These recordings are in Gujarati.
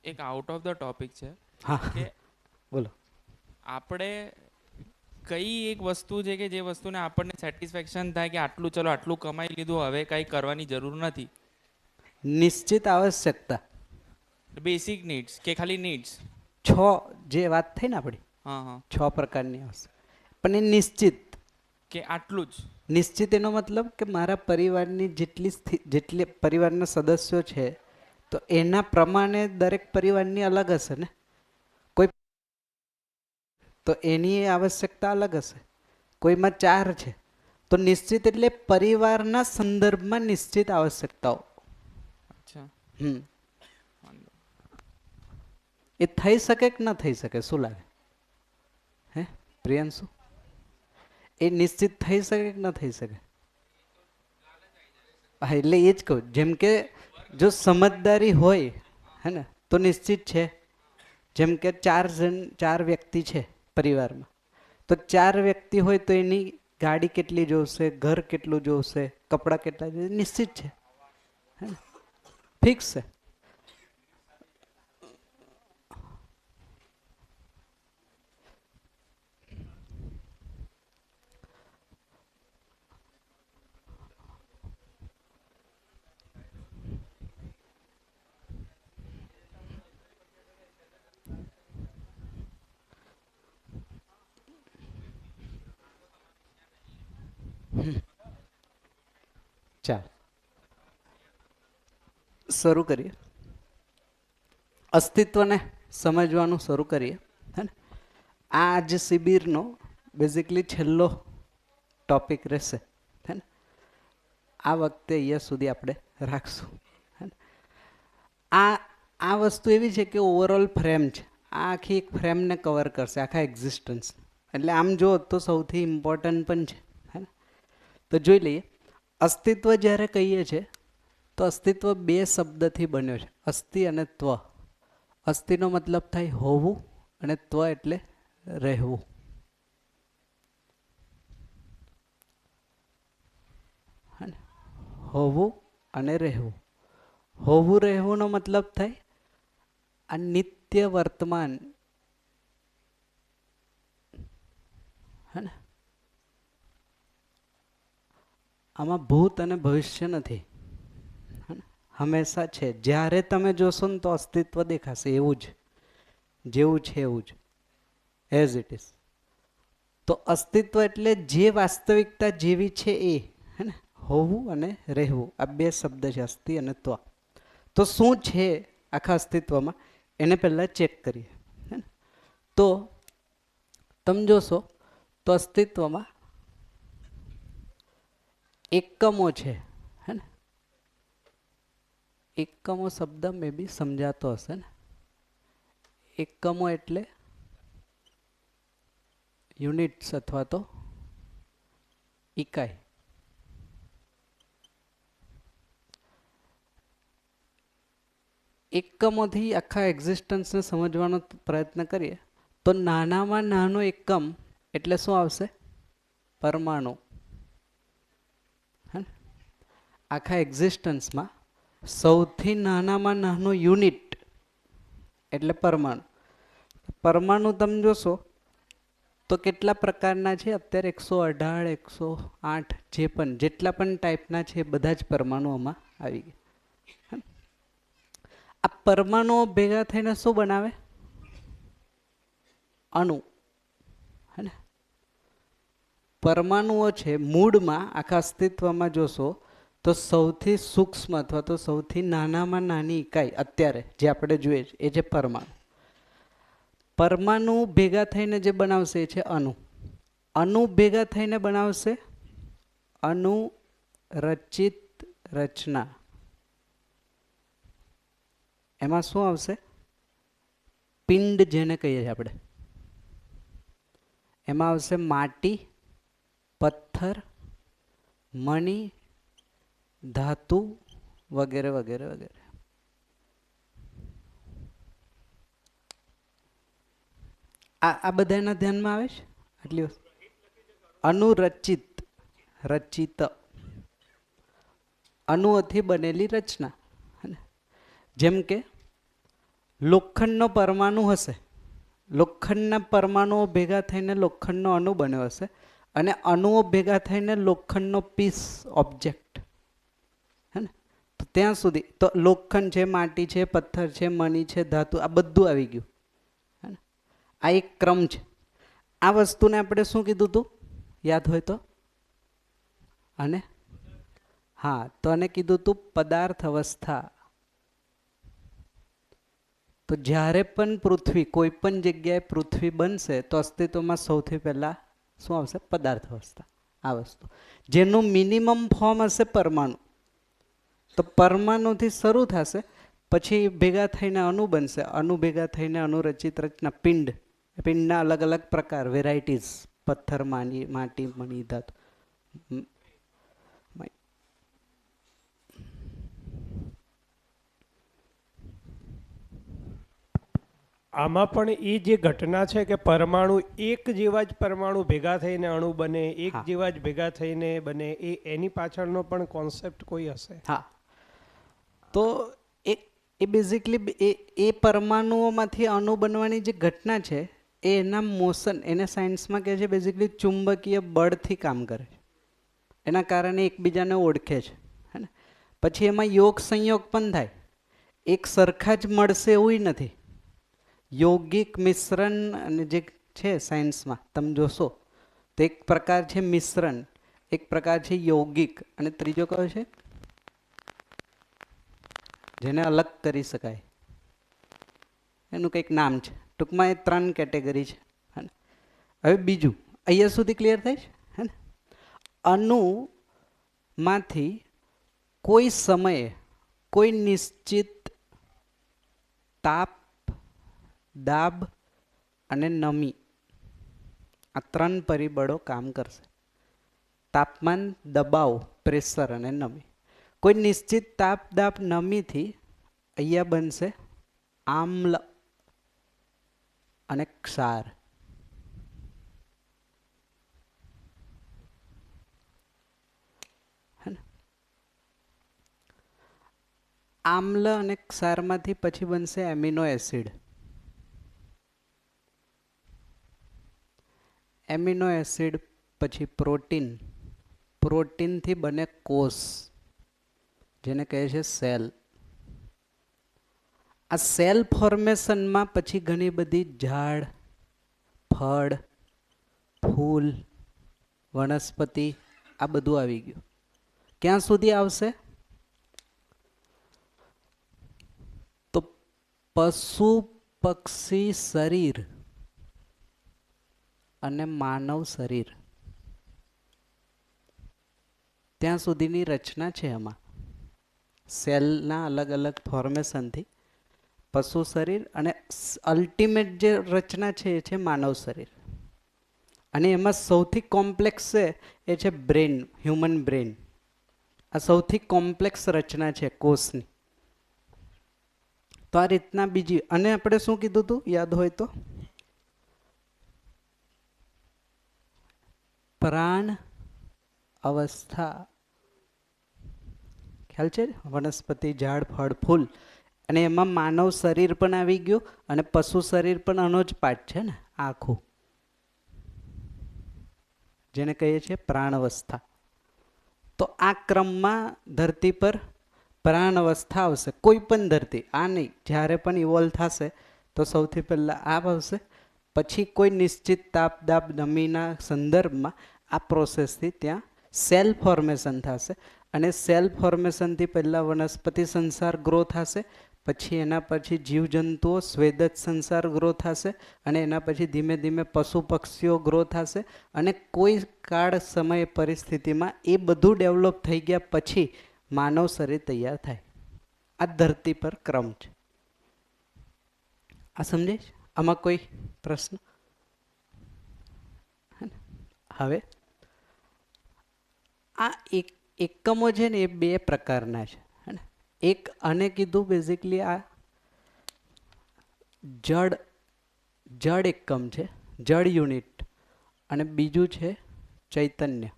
એક આઉટ ઓફ ધ ટોપિક છે હા કે બોલો. આપણે કઈ એક વસ્તુ છે કે જે વસ્તુને આપણને સેટિસ્ફેક્શન થાય કે આટલું ચલો આટલું કમાઈ લીધું હવે કંઈ કરવાની જરૂર નથી. નિશ્ચિત આવશ્યકતા બેસિક નીડ્સ કે ખાલી નીડ્સ. છ જે વાત થઈ ને આપણી હા હા. 6 પ્રકારની આવશ્યકતા, પણ એ નિશ્ચિત. કે આટલું જ. નિશ્ચિત એનો મતલબ કે મારા પરિવારની જેટલી પરિવારના સદસ્યો છે તો એના પ્રમાણે દરેક પરિવારની અલગ હશે ને. કોઈ તો એની આવશ્યકતા અલગ હશે. કોઈમાં 4 છે તો નિશ્ચિત એટલે પરિવારના સંદર્ભમાં નિશ્ચિત આવશ્યકતાઓ. અચ્છા. એ થઈ શકે કે ન થઈ શકે? શું લાગે હે પ્રિયાંશુ? એ નિશ્ચિત થઈ શકે કે ન થઈ શકે? હા એટલે એ જ કહું, જેમ કે જો સમજદારી હોય હે ને તો નિશ્ચિત છે. જેમ કે 4 વ્યક્તિ છે પરિવારમાં, તો 4 વ્યક્તિ હોય તો એની ગાડી કેટલી જોશે, ઘર કેટલું જોશે, કપડાં કેટલા જોશે, નિશ્ચિત છે, ફિક્સ છે. ચાલ શરૂ કરીએ, અસ્તિત્વને સમજવાનું શરૂ કરીએ. હે ને આ જ શિબિરનો બેઝિકલી છેલ્લો ટોપિક રહેશે. હે ને આ વખતે અહીંયા સુધી આપણે રાખશું. આ વસ્તુ એવી છે કે ઓવરઓલ ફ્રેમ છે. આ આખી એક ફ્રેમને કવર કરશે, આખા એક્ઝિસ્ટન્સ. એટલે આમ જો તો સૌથી ઇમ્પોર્ટન્ટ પણ છે. હે ને તો જોઈ લઈએ, અસ્તિત્વ જ્યારે કહીએ છીએ તો અસ્તિત્વ 2 શબ્દથી બન્યો છે, અસ્તિ અને ત્વ. અસ્તિનો મતલબ થાય હોવું અને ત્વ એટલે રહેવું. હોવું અને રહેવું. હોવું રહેવુંનો મતલબ થાય આ નિત્ય વર્તમાન. હે ને આમાં ભૂત અને ભવિષ્ય નથી, હંમેશા છે. જ્યારે તમે જોશો ને તો અસ્તિત્વ દેખાશે એવું જ, જેવું છે એવું જ, એઝ ઇટ ઇઝ. તો અસ્તિત્વ એટલે જે વાસ્તવિકતા જેવી છે એ. હે ને હોવું અને રહેવું આ 2 શબ્દ છે, અસ્તિ અને ત્વ. તો શું છે આખા અસ્તિત્વમાં એને પહેલાં ચેક કરીએ. હે ને તો તમે જોશો તો અસ્તિત્વમાં એકમો છે. હે ને એકમો શબ્દ મે બી સમજાતો હશે ને. એકમો એટલે યુનિટ્સ અથવા તો ઇકાઈ. એકમોથી આખા એક્ઝિસ્ટન્સને સમજવાનો પ્રયત્ન કરીએ તો નાનામાં નાનો એકમ એટલે શું આવશે? પરમાણુ. હે આખા એક્ઝિસ્ટન્સમાં સૌથી નાનામાં નાનો યુનિટ એટલે પરમાણુ. પરમાણુ તમે જોશો તો કેટલા પ્રકારના છે? અત્યારે 118, 108 જે પણ જેટલા પણ ટાઈપના છે બધા જ પરમાણુઓમાં આવી ગયા. આ પરમાણુઓ ભેગા થઈને શું બનાવે? અણુ. હે ને પરમાણુઓ છે મૂળમાં આખા અસ્તિત્વમાં જોશો તો સૌથી સૂક્ષ્મ અથવા તો સૌથી નાનામાં નાની ઇકાઈ અત્યારે જે આપણે જોઈએ છે એ છે પરમાણુ. પરમાણુ ભેગા થઈને જે બનાવશે એ છે અણુ. અણુ ભેગા થઈને બનાવશે અણુરચિત રચના. એમાં શું આવશે? પિંડ જેને કહીએ છીએ આપણે. એમાં આવશે માટી, પથ્થર, મણિ, ધાતુ વગેરે વગેરે વગેરે. આ બધાના ધ્યાનમાં આવે છે આટલી વસ્તુ? અનુરચિત, રચિત, અણુઓથી બનેલી રચના. જેમ કે લોખંડનો પરમાણુ હશે, લોખંડના પરમાણુઓ ભેગા થઈને લોખંડનો અણુ બન્યો હશે, અને અણુઓ ભેગા થઈને લોખંડનો પીસ ઓબ્જેક્ટ, હે ને? તો ત્યાં સુધી તો લોખંડ છે, માટી છે, પથ્થર છે, મણી છે, ધાતુ, આ બધું આવી ગયું, હે ને? આ એક ક્રમ છે. આ વસ્તુને આપણે શું કીધું હતું, યાદ હોય તો? અને હા, તો આને કીધું હતું પદાર્થ અવસ્થા. તો જ્યારે પણ પૃથ્વી, કોઈ પણ જગ્યાએ પૃથ્વી બનશે તો અસ્તિત્વમાં સૌથી પહેલા શું આવશે? પદાર્થ અવસ્થા. આ વસ્તુ જેનું મિનિમમ ફોર્મ હશે પરમાણુ. તો પરમાણુથી શરૂ થશે, પછી ભેગા થઈને અણુ બનશે, અણુ ભેગા થઈને અણુરચિત રચના, પિંડ, પિંડના અલગ અલગ પ્રકાર, વેરાયટીઝ, પથ્થર, માટી, મણી, ધાતુ. આમાં પણ એ જે ઘટના છે કે પરમાણુ એક જેવા જ પરમાણુ ભેગા થઈને અણુ બને, એક હા. જેવા જ ભેગા થઈને બને, એની પાછળનો પણ કોન્સેપ્ટ કોઈ હશે? હા, તો એ બેઝિકલી એ પરમાણુઓમાંથી અણુ બનવાની જે ઘટના છે એ એના મોશન, એને સાયન્સમાં કહે છે બેઝિકલી ચુંબકીય બળથી કામ કરે છે. એના કારણે એકબીજાને ઓળખે છે, હે ને? પછી એમાં યોગ સંયોગ પણ થાય. એક સરખા જ મળશે એવું નથી. yogik મિશ્રણ અને જે છે સાયન્સમાં તમે જોશો તો એક પ્રકાર છે મિશ્રણ, એક પ્રકાર છે yogik, અને ત્રીજો કયો છે જેને અલગ કરી શકાય, એનું કંઈક નામ છે. ટૂંકમાં એ 3 કેટેગરી છે, હે ને? હવે બીજું અહીંયા સુધી ક્લિયર થાય છે, હે ને? અણુમાંથી કોઈ સમયે કોઈ નિશ્ચિત તાપ, દાબ અને નમી, આ 3 પરિબળો કામ કરશે. તાપમાન, દબાવ, પ્રેશર અને નમી. કોઈ નિશ્ચિત તાપ, દાબ, નમીથી અહીંયા બનશે આમ્લ અને ક્ષાર. આમ્લ અને ક્ષારમાંથી પછી બનશે એમિનો એસિડ. એમિનો એસિડ પછી પ્રોટીન, પ્રોટીનથી બને કોષ, જેને કહે છે સેલ. આ સેલ ફોર્મેશનમાં પછી ઘણી બધી ઝાડ, ફળ, ફૂલ, વનસ્પતિ, આ બધું આવી ગયું. ક્યાં સુધી આવશે? તો પશુ પક્ષી શરીર અને માનવ શરીર, ત્યાં સુધીની રચના છે. એમાં સેલના અલગ અલગ ફોર્મેશનથી પશુ શરીર, અને અલ્ટિમેટ જે રચના છે એ છે માનવ શરીર. અને એમાં સૌથી કોમ્પ્લેક્સ છે એ છે બ્રેન, હ્યુમન બ્રેન. આ સૌથી કોમ્પ્લેક્સ રચના છે કોષની. તો આ રીતના બીજી, અને આપણે શું કીધું હતું યાદ હોય તો? પ્રાણ અવસ્થા, ખ્યાલ છે? વનસ્પતિ, ઝાડ, ફળ, ફૂલ, અને એમાં માનવ શરીર પણ આવી ગયું, અને પશુ શરીર પણ આનો જ પાર્ટ છે ને આખું, જેને કહીએ છીએ પ્રાણ અવસ્થા. તો આ ક્રમમાં ધરતી પર પ્રાણ અવસ્થા આવશે. કોઈ પણ ધરતી, આ નહીં, જ્યારે પણ ઇવોલ્વ થશે તો સૌથી પહેલાં આ આવશે, પછી કોઈ નિશ્ચિત તાપ, દાબ, નમીના સંદર્ભમાં આ પ્રોસેસથી ત્યાં સેલ ફોર્મેશન થશે. અને સેલ ફોર્મેશનથી પહેલાં વનસ્પતિ સંસાર ગ્રો થશે, પછી એના પછી જીવજંતુઓ સ્વેદજ સંસાર ગ્રો થશે, અને એના પછી ધીમે ધીમે પશુ પક્ષીઓ ગ્રો થશે, અને કોઈ કાળ સમય પરિસ્થિતિમાં એ બધું ડેવલપ થઈ ગયા પછી માનવ શરીર તૈયાર થાય. આ ધરતી પર ક્રમ છે. આ સમજે? આમાં કોઈ પ્રશ્ન? હવે આ એકમો છે ને એ 2 પ્રકારના છે, હે ને? એક આને કીધું બેઝિકલી આ જડ એકમ છે, જડ યુનિટ, અને બીજું છે ચૈતન્ય.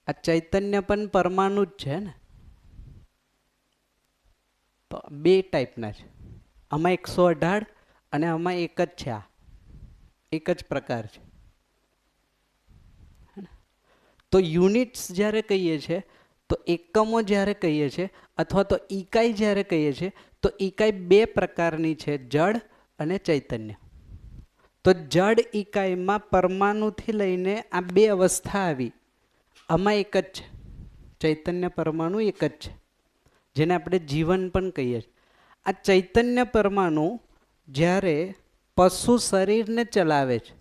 આ ચૈતન્ય પણ પરમાણુ જ છે ને. તો 2 ટાઈપના છે. આમાં 118 અને આમાં એક જ છે, આ એક જ પ્રકાર છે. તો યુનિટ્સ જ્યારે કહીએ છીએ તો એકમો જ્યારે કહીએ છીએ અથવા તો ઇકાઈ જ્યારે કહીએ છીએ તો ઇકાઈ બે પ્રકારની છે, જડ અને ચૈતન્ય. તો જડ ઇકાઈમાં પરમાણુથી લઈને આ બે અવસ્થા આવી, આમાં એક જ છે, ચૈતન્ય પરમાણુ એક જ છે, જેને આપણે જીવન પણ કહીએ છીએ. આ ચૈતન્ય પરમાણુ જ્યારે પશુ શરીરને ચલાવે છે,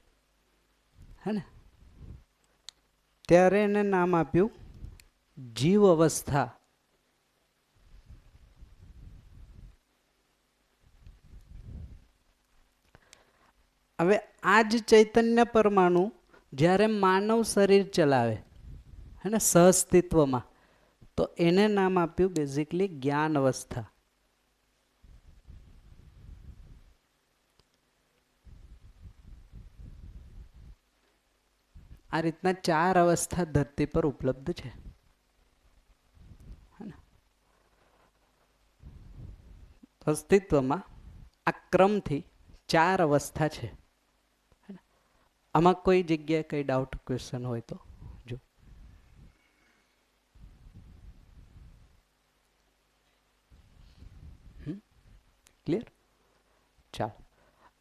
હે ને, ત્યારે એને નામ આપ્યું જીવ અવસ્થા. હવે આ જ ચૈતન્ય પરમાણુ જ્યારે માનવ શરીર ચલાવે, હે ને, સહઅસ્તિત્વમાં, તો એને નામ આપ્યું બેઝિકલી જ્ઞાન અવસ્થા. આ રીતના 4 અવસ્થા ધરતી પર ઉપલબ્ધ છે. અસ્તિત્વમાં આ ક્રમથી 4 અવસ્થા છે. આમાં કોઈ જગ્યાએ કઈ ડાઉટ ક્વેશ્ચન હોય તો જો. ક્લિયર? ચાલો,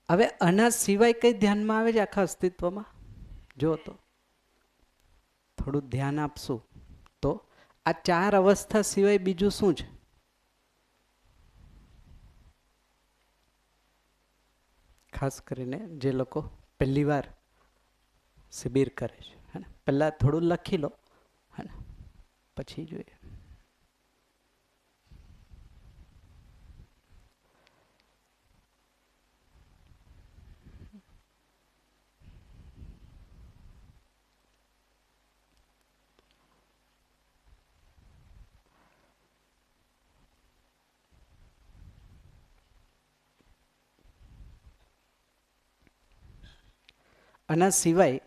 હવે આના સિવાય કઈ ધ્યાનમાં આવે છે આખા અસ્તિત્વમાં? જો તો થોડું ધ્યાન આપશું તો આ 4 અવસ્થા સિવાય બીજું શું છે? ખાસ કરીને જે લોકો પહેલી વાર શિબિર કરે છે, હે ને, પહેલા થોડું લખી લો, હે ને, પછી જોઈએ. આના સિવાય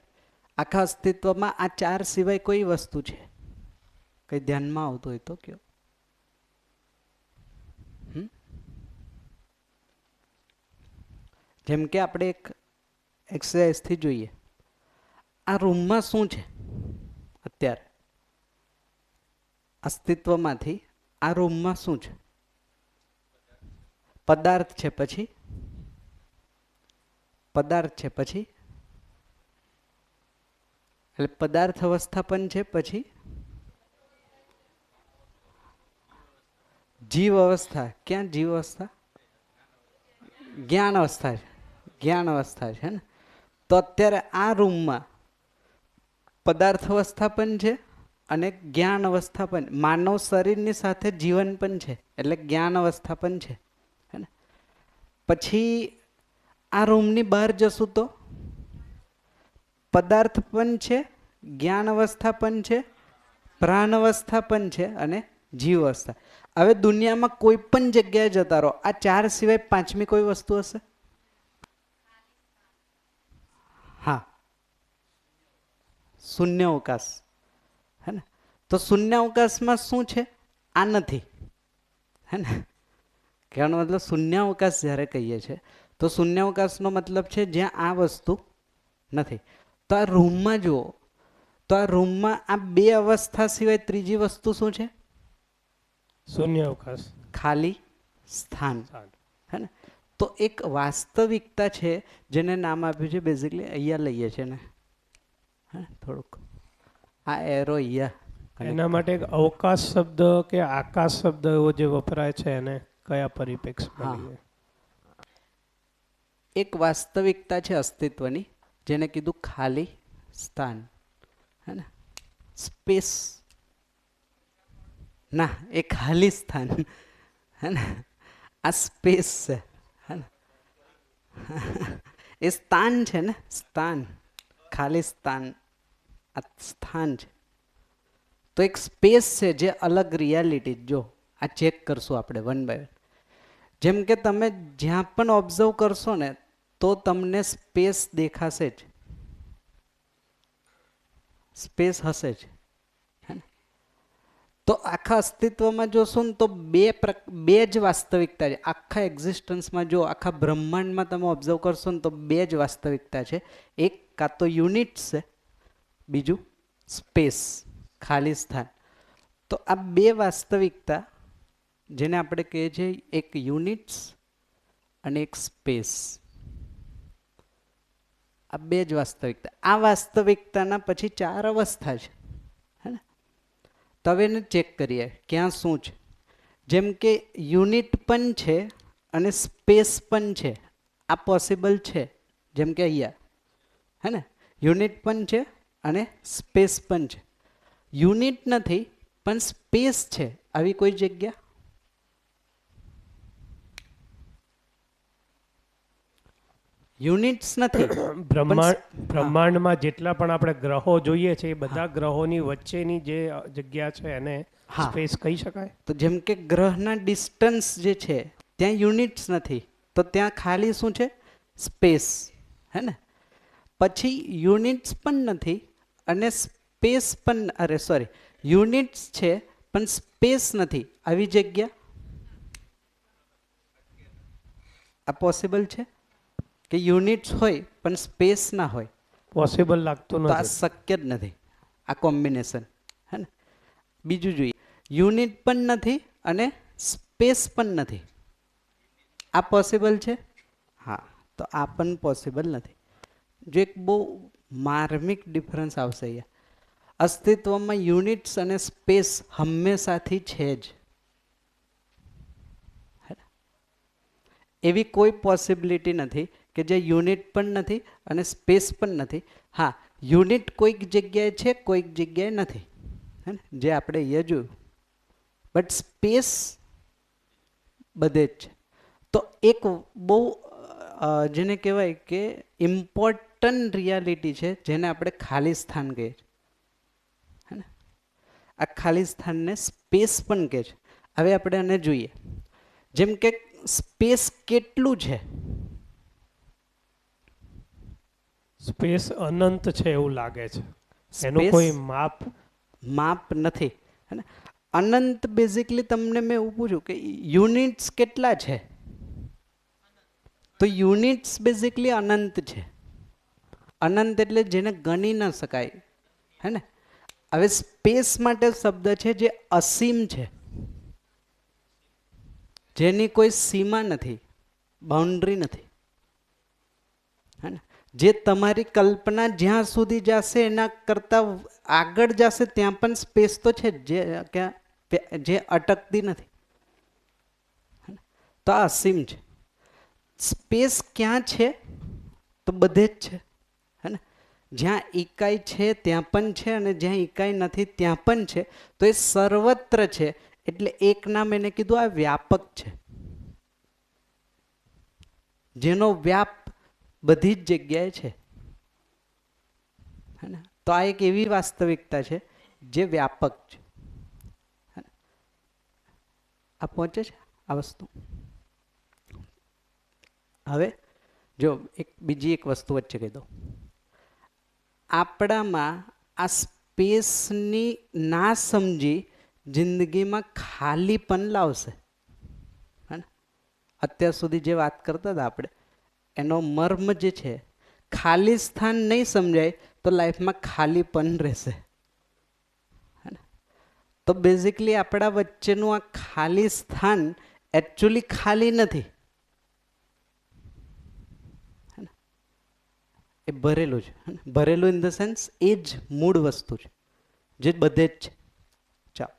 આખા અસ્તિત્વમાં આ 4 સિવાય કોઈ વસ્તુ છે કઈ ધ્યાનમાં આવતું હોય તો કયો. જેમ કે આપણે એક એક્સરસાઇઝ થી જોઈએ, આ રૂમમાં શું છે અત્યારે અસ્તિત્વમાંથી? આ રૂમમાં શું છે? પદાર્થ છે, પછી પદાર્થ છે, પછી એટલે પદાર્થ અવસ્થા પણ છે, પછી જીવ અવસ્થા. ક્યાં જીવ અવસ્થા? જ્ઞાન અવસ્થા છે, જ્ઞાન અવસ્થા છે ને. તો અત્યારે આ રૂમમાં પદાર્થ અવસ્થા પણ છે અને જ્ઞાન અવસ્થા પણ, માનવ શરીરની સાથે જીવન પણ છે એટલે જ્ઞાન અવસ્થા પણ છે, હે ને. પછી આ રૂમની બહાર જશું તો પદાર્થ પણ છે, જ્ઞાન અવસ્થા પણ છે, પ્રાણ અવસ્થા પણ છે અને જીવ અવસ્થા. હવે દુનિયામાં કોઈ પણ જગ્યાએ જતા રહો, આ 4 સિવાય 5મી કોઈ વસ્તુ હશે? હા, શૂન્ય અવકાશ, હે ને. તો શૂન્ય અવકાશમાં શું છે? આ નથી, હે ને. કહેવાનો મતલબ શૂન્ય અવકાશ જ્યારે કહીએ છીએ તો શૂન્ય અવકાશનો મતલબ છે જ્યાં આ વસ્તુ નથી. તો આ રૂમમાં જુઓ, તો આ રૂમમાં આ 2 અવસ્થા સિવાય ત્રીજી વસ્તુ શું છે? શૂન્ય અવકાશ, ખાલી સ્થાન, હે ને. તો એક વાસ્તવિકતા છે જેને નામ આપ્યું છે બેઝિકલી, અહીંયા લઈએ છીએ ને, હે, થોડુંક આ એરો અહીંયા. એના માટે એક અવકાશ શબ્દ કે આકાશ શબ્દ એવો જે વપરાય છે એને કયા પરિપ્રેક્ષમાં લઈએ? એક વાસ્તવિકતા છે અસ્તિત્વની જેને કીધું ખાલી સ્થાન, હે ને, સ્પેસ. ના, એ ખાલી સ્થાન, હે ને, આ સ્પેસ છે, હે ને. એ સ્થાન છે ને, સ્થાન, ખાલી સ્થાન, આ સ્થાન છે. તો એક સ્પેસ છે જે અલગ રિયાલિટી. જો આ ચેક કરશું આપણે વન બાય વન. જેમ કે તમે જ્યાં પણ ઓબ્ઝર્વ કરશો ને તો તમને સ્પેસ દેખાશે જ, સ્પેસ હશે જ, હે ને. તો આખા અસ્તિત્વમાં જોશો ને તો બે જ વાસ્તવિકતા છે. આખા એક્ઝિસ્ટન્સમાં જો આખા બ્રહ્માંડમાં તમે ઓબ્ઝર્વ કરશો ને તો બે જ વાસ્તવિકતા છે. એક કાં તો યુનિટ્સ છે, બીજું સ્પેસ, ખાલી સ્થાન. તો આ બે વાસ્તવિકતા જેને આપણે કહીએ છીએ એક યુનિટ્સ અને એક સ્પેસ, આ બે જ વાસ્તવિકતા. આ વાસ્તવિકતાના પછી 4 અવસ્થા છે, હે ને? તો હવે એને ચેક કરીએ ક્યાં શું છે. જેમ કે યુનિટ પણ છે અને સ્પેસ પણ છે, આ પોસિબલ છે. જેમ કે અહીંયા, હે ને, યુનિટ પણ છે અને સ્પેસ પણ છે. યુનિટ નથી પણ સ્પેસ છે, આવી કોઈ જગ્યા? યુનિટ્સ નથી. બ્રહ્માંડમાં જેટલા પણ આપણે ગ્રહો જોઈએ છે એ બધા ગ્રહોની વચ્ચેની જે જગ્યા છે એને હા. સ્પેસ કહી શકાય. તો જેમ કે ગ્રહના ડિસ્ટન્સ જે છે ત્યાં યુનિટ્સ નથી, તો ત્યાં ખાલી શું છે? સ્પેસ, હે ને? પછી યુનિટ્સ પણ નથી અને સ્પેસ પણ, અરે સોરી, યુનિટ્સ છે પણ સ્પેસ નથી, આવી જગ્યા આ પોસિબલ છે કે યુનિટ્સ હોય પણ સ્પેસ ના હોય? પોસિબલ લાગતું તો આ નથી. શક્ય જ નથી, આ કોમ્બિનેશન, હે ને? બીજું જોઈએ, યુનિટ પણ નથી અને સ્પેસ પણ નથી, આ પોસિબલ છે? હા, તો આ પણ પોસિબલ નથી. જો એક બહુ માર્મિક ડિફરન્સ આવશે અહીંયા. અસ્તિત્વમાં યુનિટ્સ અને સ્પેસ હંમેશાથી છે જ, એવી કોઈ પોસિબિલિટી નથી કે જે યુનિટ પણ નથી અને સ્પેસ પણ નથી. હા, યુનિટ કોઈક જગ્યાએ છે, કોઈક જગ્યાએ નથી, હે ને? જે આપણે અહીંયા જોયું. બટ સ્પેસ બધે જ છે. તો એક બહુ જેને કહેવાય કે ઇમ્પોર્ટન્ટ રિયાલિટી છે જેને આપણે ખાલી સ્થાન કહીએ છીએ, હે ને? આ ખાલી સ્થાનને સ્પેસ પણ કહે છે. હવે આપણે આને જોઈએ. જેમ કે સ્પેસ કેટલું છે? સ્પેસ અનંત છે એવું લાગે છે. એનું Space કોઈ માપ નથી, હે ને? અનંત બેઝિકલી તમને મેં એવું પૂછ્યું કે યુનિટ્સ કેટલા છે, તો યુનિટ્સ બેઝિકલી અનંત છે. અનંત એટલે જેને ગણી ન શકાય, હે ને? હવે સ્પેસ માટે શબ્દ છે જે અસીમ છે, જેની કોઈ સીમા નથી, બાઉન્ડ્રી નથી, હે ને? જે તમારી કલ્પના જ્યાં સુધી જશે એના કરતાં આગળ જશે ત્યાં પણ સ્પેસ તો છે જે અટકતી નથી, તો આ અસીમ છે. સ્પેસ ક્યાં છે? તો બધે જ છે, હે ને? જ્યાં ઇકાઈ છે ત્યાં પણ છે અને જ્યાં ઇકાઈ નથી ત્યાં પણ છે. તો એ સર્વત્ર છે. એટલે એક નામ એને કીધું આ વ્યાપક છે, જેનો વ્યાપ બધી જ જગ્યાએ છે, હે ને? તો આ એક એવી વાસ્તવિકતા છે જે વ્યાપક છે. આ પહોંચે છે આ વસ્તુ? હવે જો બીજી એક વસ્તુ વચ્ચે કહી દઉં. આપણામાં આ સ્પેસની ના સમજી જિંદગીમાં ખાલી પણ લાવશે, હે ને? અત્યાર સુધી જે વાત કરતા હતા આપણે, એનો મર્મ જે છે, ખાલી સ્થાન નહીં સમજાય તો લાઈફમાં ખાલી પણ રહેશે, હે ને? તો બેઝિકલી આપણા વચ્ચેનું આ ખાલી સ્થાન એકચ્યુઅલી ખાલી નથી, એ ભરેલું છે, હે ને? ભરેલું ઇન ધ સેન્સ એ જ મૂળ વસ્તુ છે જે બધે જ છે. ચાલો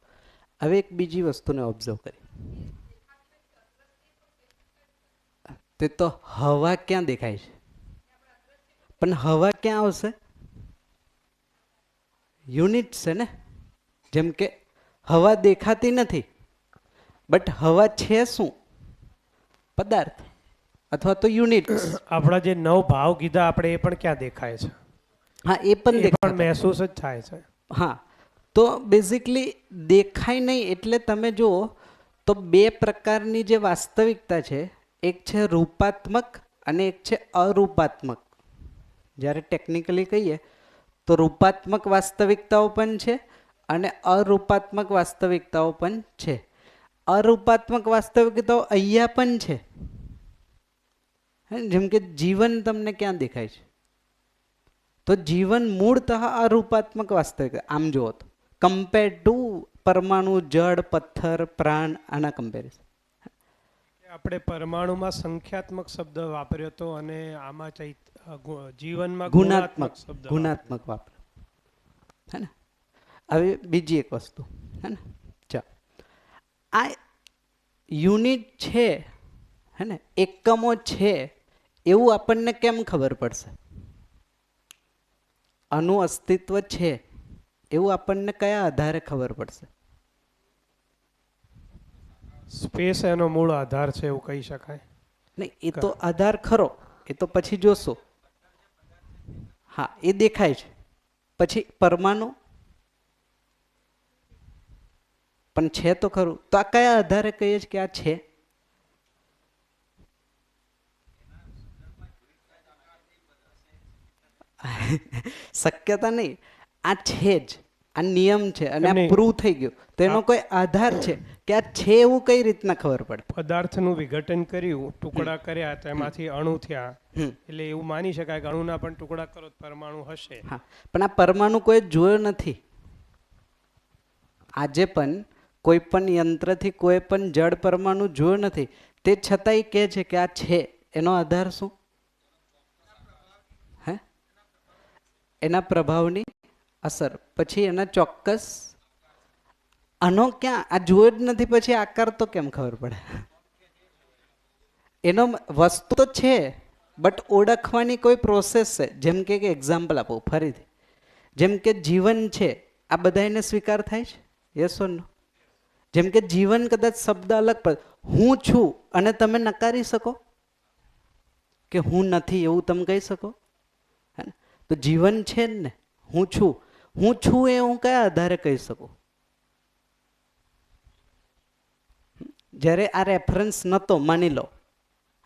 હવે એક બીજી વસ્તુને ઓબ્ઝર્વ કરી. તે તો હવા ક્યાં દેખાય છે? પણ હવા ક્યાં આવશે? યુનિટ છે ને. જેમ કે હવા દેખાતી નથી, બટ હવા છે શું? પદાર્થ અથવા તો યુનિટ. આપણા જે 9 ભાવ કીધા આપણે એ પણ ક્યાં દેખાય છે? હા, એ પણ એ દેખાય, પણ મહેસૂસ જ થાય છે. હા. તો બેઝિકલી દેખાય નહીં એટલે તમે જુઓ તો બે પ્રકારની જે વાસ્તવિકતા છે, એક છે રૂપાત્મક અને એક છે અરૂપાત્મક. જ્યારે ટેકનિકલી કહીએ તો રૂપાત્મક વાસ્તવિકતાઓ પણ છે અને અરૂપાત્મક વાસ્તવિકતાઓ પણ છે. અરૂપાત્મક વાસ્તવિકતાઓ અહીંયા પણ છે. જેમ કે જીવન તમને ક્યાં દેખાય છે? તો જીવન મૂળતઃ અરૂપાત્મક વાસ્તવિકતા. આમ જુઓ તો કમ્પેર ટુ પરમાણુ, જળ, પથ્થર, પ્રાણ, આના કમ્પેરિઝન. આપણે પરમાણુમાં સંખ્યાત્મક શબ્દ વાપર્યો હતો અને આમાં જીવનમાં ગુણાત્મક શબ્દ ગુણાત્મક વાપર. હે ને? હવે બીજી એક વસ્તુ, હે ને, ચાલો, આ યુનિટ છે, હે ને, એકમો છે એવું આપણને કેમ ખબર પડશે? આનું અસ્તિત્વ છે એવું આપણને કયા આધારે ખબર પડશે? સ્પેસ એનો મૂળ આધાર છે એવું કહી શકાય. નહીં, એ તો આધાર ખરો, એ તો પછી જોશો. હા, એ દેખાય છે. પછી પરમાણુ પણ છે તો ખરું. તો આ કયા આધારે કહીએ છીએ કે આ છે? શક્યતા નહીં, આ છે જ, આ નિયમ છે અને આ પ્રૂવ થઈ ગયું. તો એનો કોઈ આધાર છે કે આ છે એવું કઈ રીતના ખબર પડે? પદાર્થનું વિઘટન કર્યું, ટુકડા કર્યા, તેમાંથી અણુ થયા, એટલે એવું માની શકાય કે અણુના પણ ટુકડા કરો તો પરમાણુ હશે. હા, પણ આ પરમાણુ કોઈ જોયો નથી. આજે પણ કોઈ પણ યંત્રથી કોઈ પણ જળ પરમાણુ જોયો નથી. તે છતાંય કહે છે કે આ છે. એનો આધાર શું? હે? એના પ્રભાવની અસર. પછી એના ચોક્કસ, આનો ક્યાં, આ જોયો જ નથી પછી આકાર તો કેમ ખબર પડે? એનો વસ્તુ તો છે બટ ઓળખવાની કોઈ પ્રોસેસ છે. જેમ કે એક્ઝામ્પલ આપું ફરીથી, જેમ કે જીવન છે, આ બધાને સ્વીકાર થાય છે? યસ ઓર નો? જેમ કે જીવન કદાચ શબ્દ અલગ પડે, હું છું અને તમે નકારી શકો કે હું નથી એવું તમે કહી શકો? તો જીવન છે ને, હું છું. હું છું એ હું કયા આધારે કહી શકું? જ્યારે આ રેફરન્સ નહોતો, માની લો,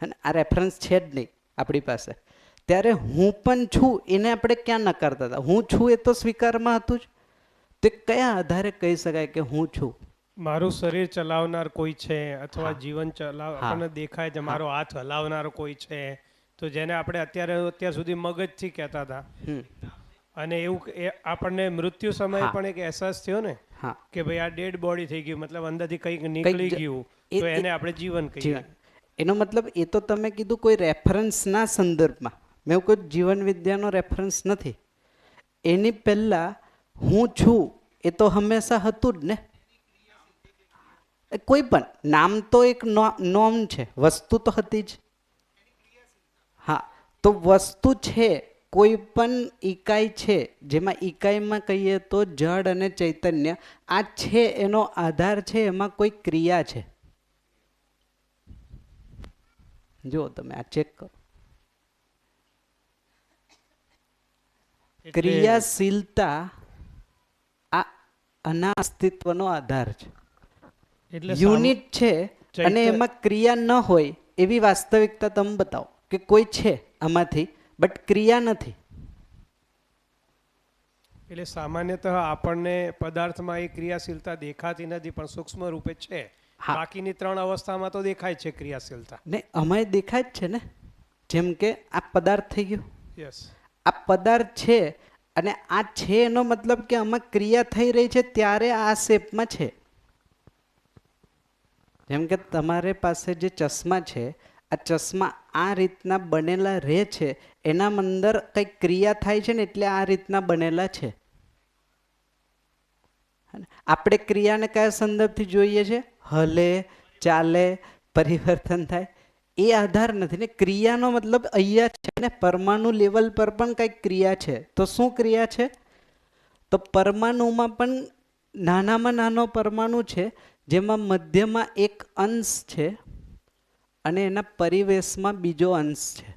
હે ને, આ રેફરન્સ છે જ નહીં આપણી પાસે, ત્યારે હું પણ છું એને આપણે ક્યાં નકારતા હતા? હું છું એ તો સ્વીકારમાં હતું જ. તે કયા આધારે કહી શકાય કે હું છું? મારું શરીર ચલાવનાર કોઈ છે, અથવા જીવન આપણને દેખાય છે, મારો હાથ હલાવનાર કોઈ છે, તો જેને આપણે અત્યાર સુધી મગજથી કહેતા હતા, અને એવું આપણને મૃત્યુ સમયે પણ એક અહેસાસ થયો ને કે ભાઈ આ ડેડ બોડી થઈ ગયું, મતલબ અંદરથી કંઈક નીકળી ગયું, તો એને આપણે જીવન કહીએ. એનો મતલબ એ તો તમે કીધું કોઈ રેફરન્સના સંદર્ભમાં. મેં કોઈ જીવન વિદ્યાનો રેફરન્સ નથી. એની પહેલા હું છું એ તો હંમેશા હતું જ ને. કોઈ પણ નામ તો એક નોમ છે, વસ્તુ તો હતી જ. હા, તો વસ્તુ છે, કોઈ પણ ઇકાઈ છે, જેમાં ઇકાઈમાં કહીએ તો જડ અને ચૈતન્ય, આ છે એનો આધાર છે, એમાં કોઈ ક્રિયા છે. જો તમે આ ચેક કરો, ક્રિયાશીલતા આ આના અસ્તિત્વનો આધાર છે. યુનિટ છે અને એમાં ક્રિયા ન હોય એવી વાસ્તવિકતા તમે બતાવો કે કોઈ છે આમાંથી બટ ક્રિયા નથી. એટલે સામાન્યતઃ આપણને પદાર્થમાં એ ક્રિયાશીલતા દેખાતી નથી, પણ સૂક્ષ્મ રૂપે છે. બાકીની ત્રણ અવસ્થામાં તો દેખાય છે ક્રિયાશીલતા. ને અમારે દેખાય જ છે ને. જેમ કે આ પદાર્થ થઈ ગયો, યસ, આ પદાર્થ છે અને આ છે એનો મતલબ કે આમાં ક્રિયા થઈ રહી છે ત્યારે આ શેપમાં છે. જેમ કે તમારે પાસે જે ચશ્મા છે, આ ચશ્મા આ રીતના બનેલા રહે છે, એના અંદર કંઈક ક્રિયા થાય છે ને એટલે આ રીતના બનેલા છે. આપણે ક્રિયાને કયા સંદર્ભથી જોઈએ છે? હલે, ચાલે, પરિવર્તન થાય, એ આધાર નથી ને. ક્રિયાનો મતલબ અહીંયા છે ને, પરમાણુ લેવલ પર પણ કંઈક ક્રિયા છે. તો શું ક્રિયા છે? તો પરમાણુમાં પણ નાનામાં નાનો પરમાણુ છે, જેમાં મધ્યમાં એક અંશ છે અને એના પરિવેશમાં બીજો અંશ છે.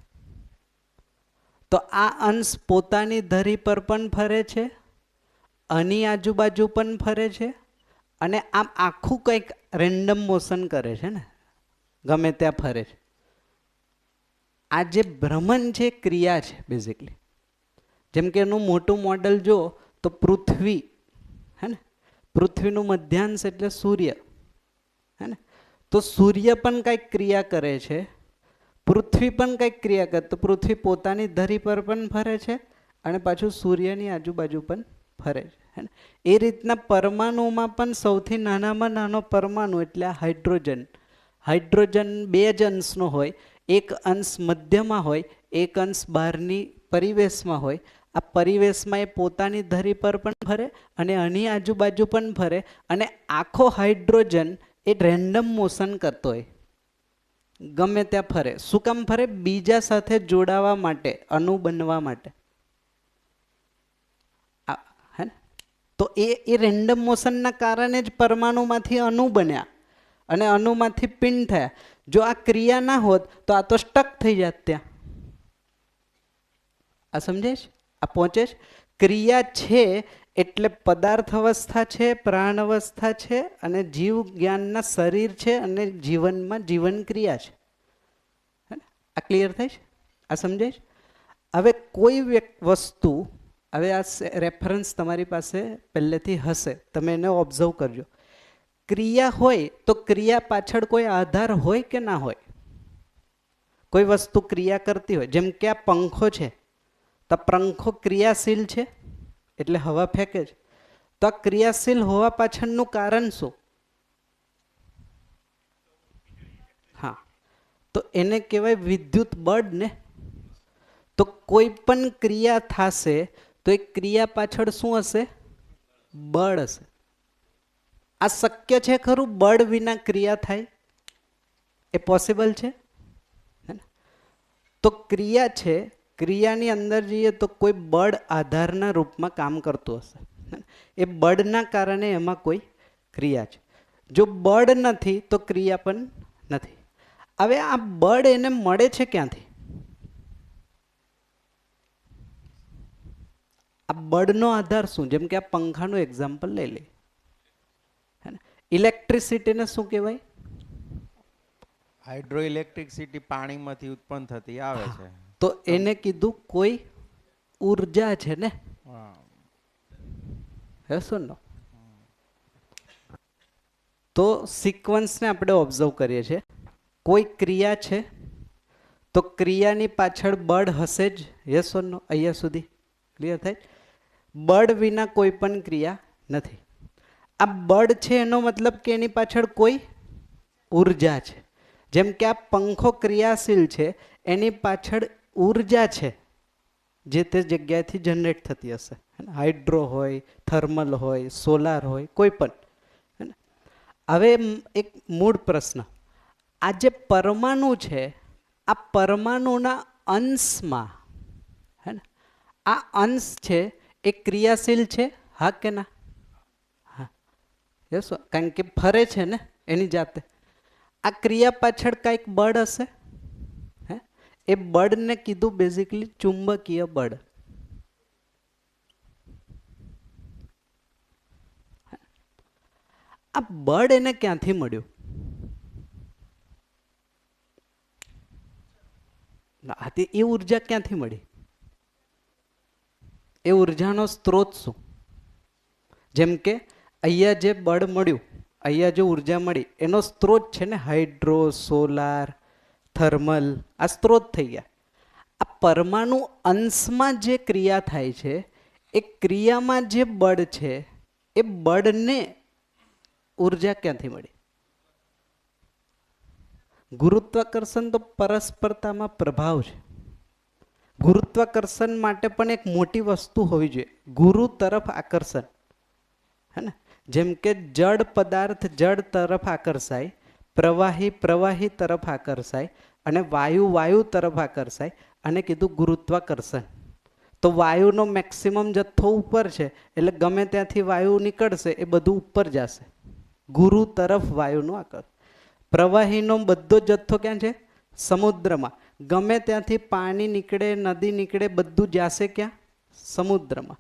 તો આ અંશ પોતાની ધરી પર પણ ફરે છે, આની આજુબાજુ પણ ફરે છે, અને આમ આખું કંઈક રેન્ડમ મોશન કરે છે ને, ગમે ત્યાં ફરે છે. આ જે ભ્રમણ છે ક્રિયા છે બેઝિકલી. જેમ કે એનું મોટું મોડલ જો તો પૃથ્વી, હે ને, પૃથ્વીનું મધ્યાંશ એટલે સૂર્ય, હે ને? તો સૂર્ય પણ કંઈક ક્રિયા કરે છે, પૃથ્વી પણ કંઈક ક્રિયા કરે. તો પૃથ્વી પોતાની ધરી પર પણ ફરે છે અને પાછું સૂર્યની આજુબાજુ પણ ફરે છે, હે ને? એ રીતના પરમાણુમાં પણ સૌથી નાનામાં નાનો પરમાણુ એટલે આ હાઇડ્રોજન. હાઇડ્રોજન 2 જ અંશનો હોય, એક અંશ મધ્યમાં હોય, એક અંશ બહારની પરિવેશમાં હોય. આ પરિવેશમાં એ પોતાની ધરી પર પણ ફરે અને આની આજુબાજુ પણ ફરે, અને આખો હાઇડ્રોજન એ રેન્ડમ મોશન કરતો હોય, ગમે ત્યાં ફરે. શું કામ ફરે? બીજા સાથે જોડાવા માટે, અણુ બનવા માટે, હે ને? તો એ રેન્ડમ મોશનના કારણે જ પરમાણુમાંથી અણુ બન્યા અને અણુમાંથી પિંડ થયા. જો આ ક્રિયા ના હોત તો આ તો સ્ટક થઈ જાત ત્યાં. આ સમજાય છે? આ પહોંચે છે? ક્રિયા છે એટલે પદાર્થ અવસ્થા છે, પ્રાણ અવસ્થા છે, અને જીવ જ્ઞાનના શરીર છે, અને જીવનમાં જીવન ક્રિયા છે. આ ક્લિયર થાય છે? આ સમજાય છે? હવે કોઈ વસ્તુ, હવે આ રેફરન્સ તમારી પાસે પહેલેથી હશે, તમે એને ઓબ્ઝર્વ કરજો. ક્રિયા હોય તો ક્રિયા પાછળ કોઈ આધાર હોય કે ના હોય? કોઈ વસ્તુ ક્રિયા કરતી હોય, જેમ કે આ પંખો છે, તો પંખો ક્રિયાશીલ છે એટલે હવા ફેંકે છે. તો આ ક્રિયાશીલ હોવા પાછળનું કારણ શું? હા, તો એને કહેવાય વિદ્યુત બળ ને. તો કોઈ પણ ક્રિયા થશે તો એ ક્રિયા પાછળ શું હશે? બળ હશે. આ શક્ય છે ખરું? બળ વિના ક્રિયા થાય એ પોસિબલ છે? તો ક્રિયા છે, ક્રિયાની અંદર જઈએ તો કોઈ બળ આધારના રૂપમાં કામ કરતું હશે. એ બળના કારણે એમાં કોઈ ક્રિયા છે. જો બળ નથી તો ક્રિયા પણ નથી. હવે આ બળ એને મળે છે ક્યાંથી? આ બળનો આધાર શું? જેમ કે આ પંખાનું એક્ઝામ્પલ લઈ લે. ઇલેક્ટ્રિસિટીને શું કહેવાય? હાઇડ્રો ઇલેક્ટ્રિસિટી પાણીમાંથી ઉત્પન્ન થતી આવે છે. તો એને કીધું કોઈ ઉર્જા છે ને. નો તો સિક્વન્સને આપણે ઓબ્ઝર્વ કરીએ છીએ. કોઈ ક્રિયા છે તો ક્રિયાની પાછળ બળ હશે જ. યસ ઓર નો? અહીંયા સુધી ક્લિયર થાય? બળ વિના કોઈ પણ ક્રિયા નથી. આ બળ છે એનો મતલબ કે એની પાછળ કોઈ ઉર્જા છે. જેમ કે આ પંખો ક્રિયાશીલ છે, એની પાછળ ઉર્જા છે જે તે જગ્યાએથી જનરેટ થતી હશે. હાઇડ્રો હોય, થર્મલ હોય, સોલાર હોય, કોઈ પણ. હવે એક મૂળ પ્રશ્ન, આ જે પરમાણુ છે, આ પરમાણુના અંશમાં, હે ને, આ અંશ છે એ ક્રિયાશીલ છે, હા કે ના? હા, યસ. કારણ કે ફરે છે ને એની જાતે. આ ક્રિયા પાછળ કંઈક બળ હશે. એ બળને કીધું બેઝિકલી ચુંબકીય બળ. આ બળ એને ક્યાંથી મળ્યું? એ ઉર્જા ક્યાંથી મળી? એ ઉર્જાનો સ્ત્રોત શું? જેમ કે અહીંયા જે બળ મળ્યું, અહીંયા જે ઉર્જા મળી, એનો સ્ત્રોત છે ને હાઇડ્રો, સોલાર, થર્મલ. આ સ્ત્રોત થઈ ગયા. આ પરમાણુ અંશમાં જે ક્રિયા થાય છે, એ ક્રિયામાં જે બળ છે, એ બળને ઉર્જા ક્યાંથી મળી? ગુરુત્વાકર્ષણ તો પરસ્પરતામાં પ્રભાવ છે. ગુરુત્વાકર્ષણ માટે પણ એક મોટી વસ્તુ હોવી જોઈએ, ગુરુ તરફ આકર્ષણ, હે ને? જેમ કે જળ પદાર્થ જળ તરફ આકર્ષાય, પ્રવાહી પ્રવાહી તરફ આકર્ષાય, અને વાયુ વાયુ તરફ આકર્ષાય, અને કીધું ગુરુત્વાકર્ષણ. તો વાયુનો મેક્સિમમ જથ્થો ઉપર છે, એટલે ગમે ત્યાંથી વાયુ નીકળશે એ બધું ઉપર જશે, ગુરુ તરફ વાયુનું આકર્ષણ. પ્રવાહીનો બધો જથ્થો ક્યાં છે? સમુદ્રમાં. ગમે ત્યાંથી પાણી નીકળે, નદી નીકળે, બધું જશે ક્યાં? સમુદ્રમાં.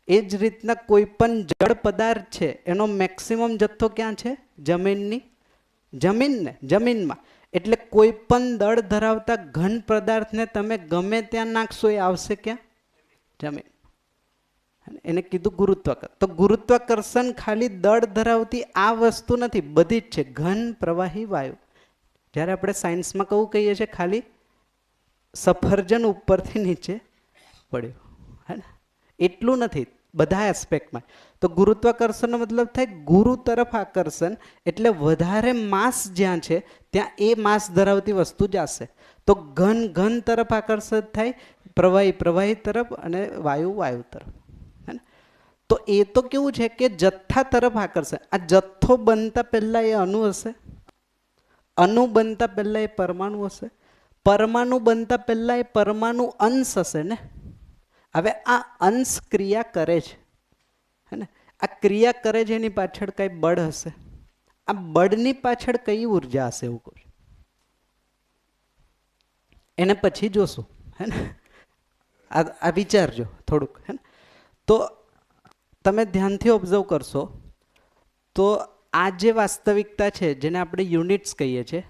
એ જ રીતના કોઈ પણ જળ પદાર્થ છે એનો મેક્સિમમ જથ્થો ક્યાં છે? જમીનમાં. એટલે કોઈ પણ દળ ધરાવતા ઘન પદાર્થને તમે ગમે ત્યાં નાખશો એ આવશે ક્યાં? જમીન. એને કીધું ગુરુત્વાકર્ષણ. તો ગુરુત્વાકર્ષણ ખાલી દળ ધરાવતી આ વસ્તુ નથી, બધી જ છે, ઘન, પ્રવાહી, વાયુ. જ્યારે આપણે સાયન્સમાં કહું કહીએ છીએ ખાલી સફરજન ઉપરથી નીચે પડ્યું, હે ને, એટલું નથી, બધા એસ્પેક્ટમાં. તો ગુરુત્વાકર્ષણનો મતલબ થાય ગુરુ તરફ આકર્ષણ, એટલે વધારે માસ જ્યાં છે ત્યાં એ માસ ધરાવતી વસ્તુ જશે. તો ઘન ઘન તરફ આકર્ષિત થાય, પ્રવાહી પ્રવાહી તરફ, અને વાયુ વાયુ તરફ. હે ને. તો એ તો કેવું છે કે જથ્થા તરફ આકર્ષણ. આ જથ્થો બનતા પહેલા એ અણુ હશે, અણુ બનતા પહેલા એ પરમાણુ હશે, પરમાણુ બનતા પહેલા એ પરમાણુ અંશ હશે ને. હવે આ અંશ ક્રિયા કરે છે, હે ને, આ ક્રિયા કરે છે, એની પાછળ કઈ બળ હશે. આ બળની પાછળ કઈ ઉર્જા હશે એવું કહું છું, એને પછી જોશું, હે ને. આ વિચારજો થોડુંક, હે ને. તો તમે ધ્યાનથી ઓબ્ઝર્વ કરશો તો આ જે વાસ્તવિકતા છે જેને આપણે યુનિટ્સ કહીએ છીએ,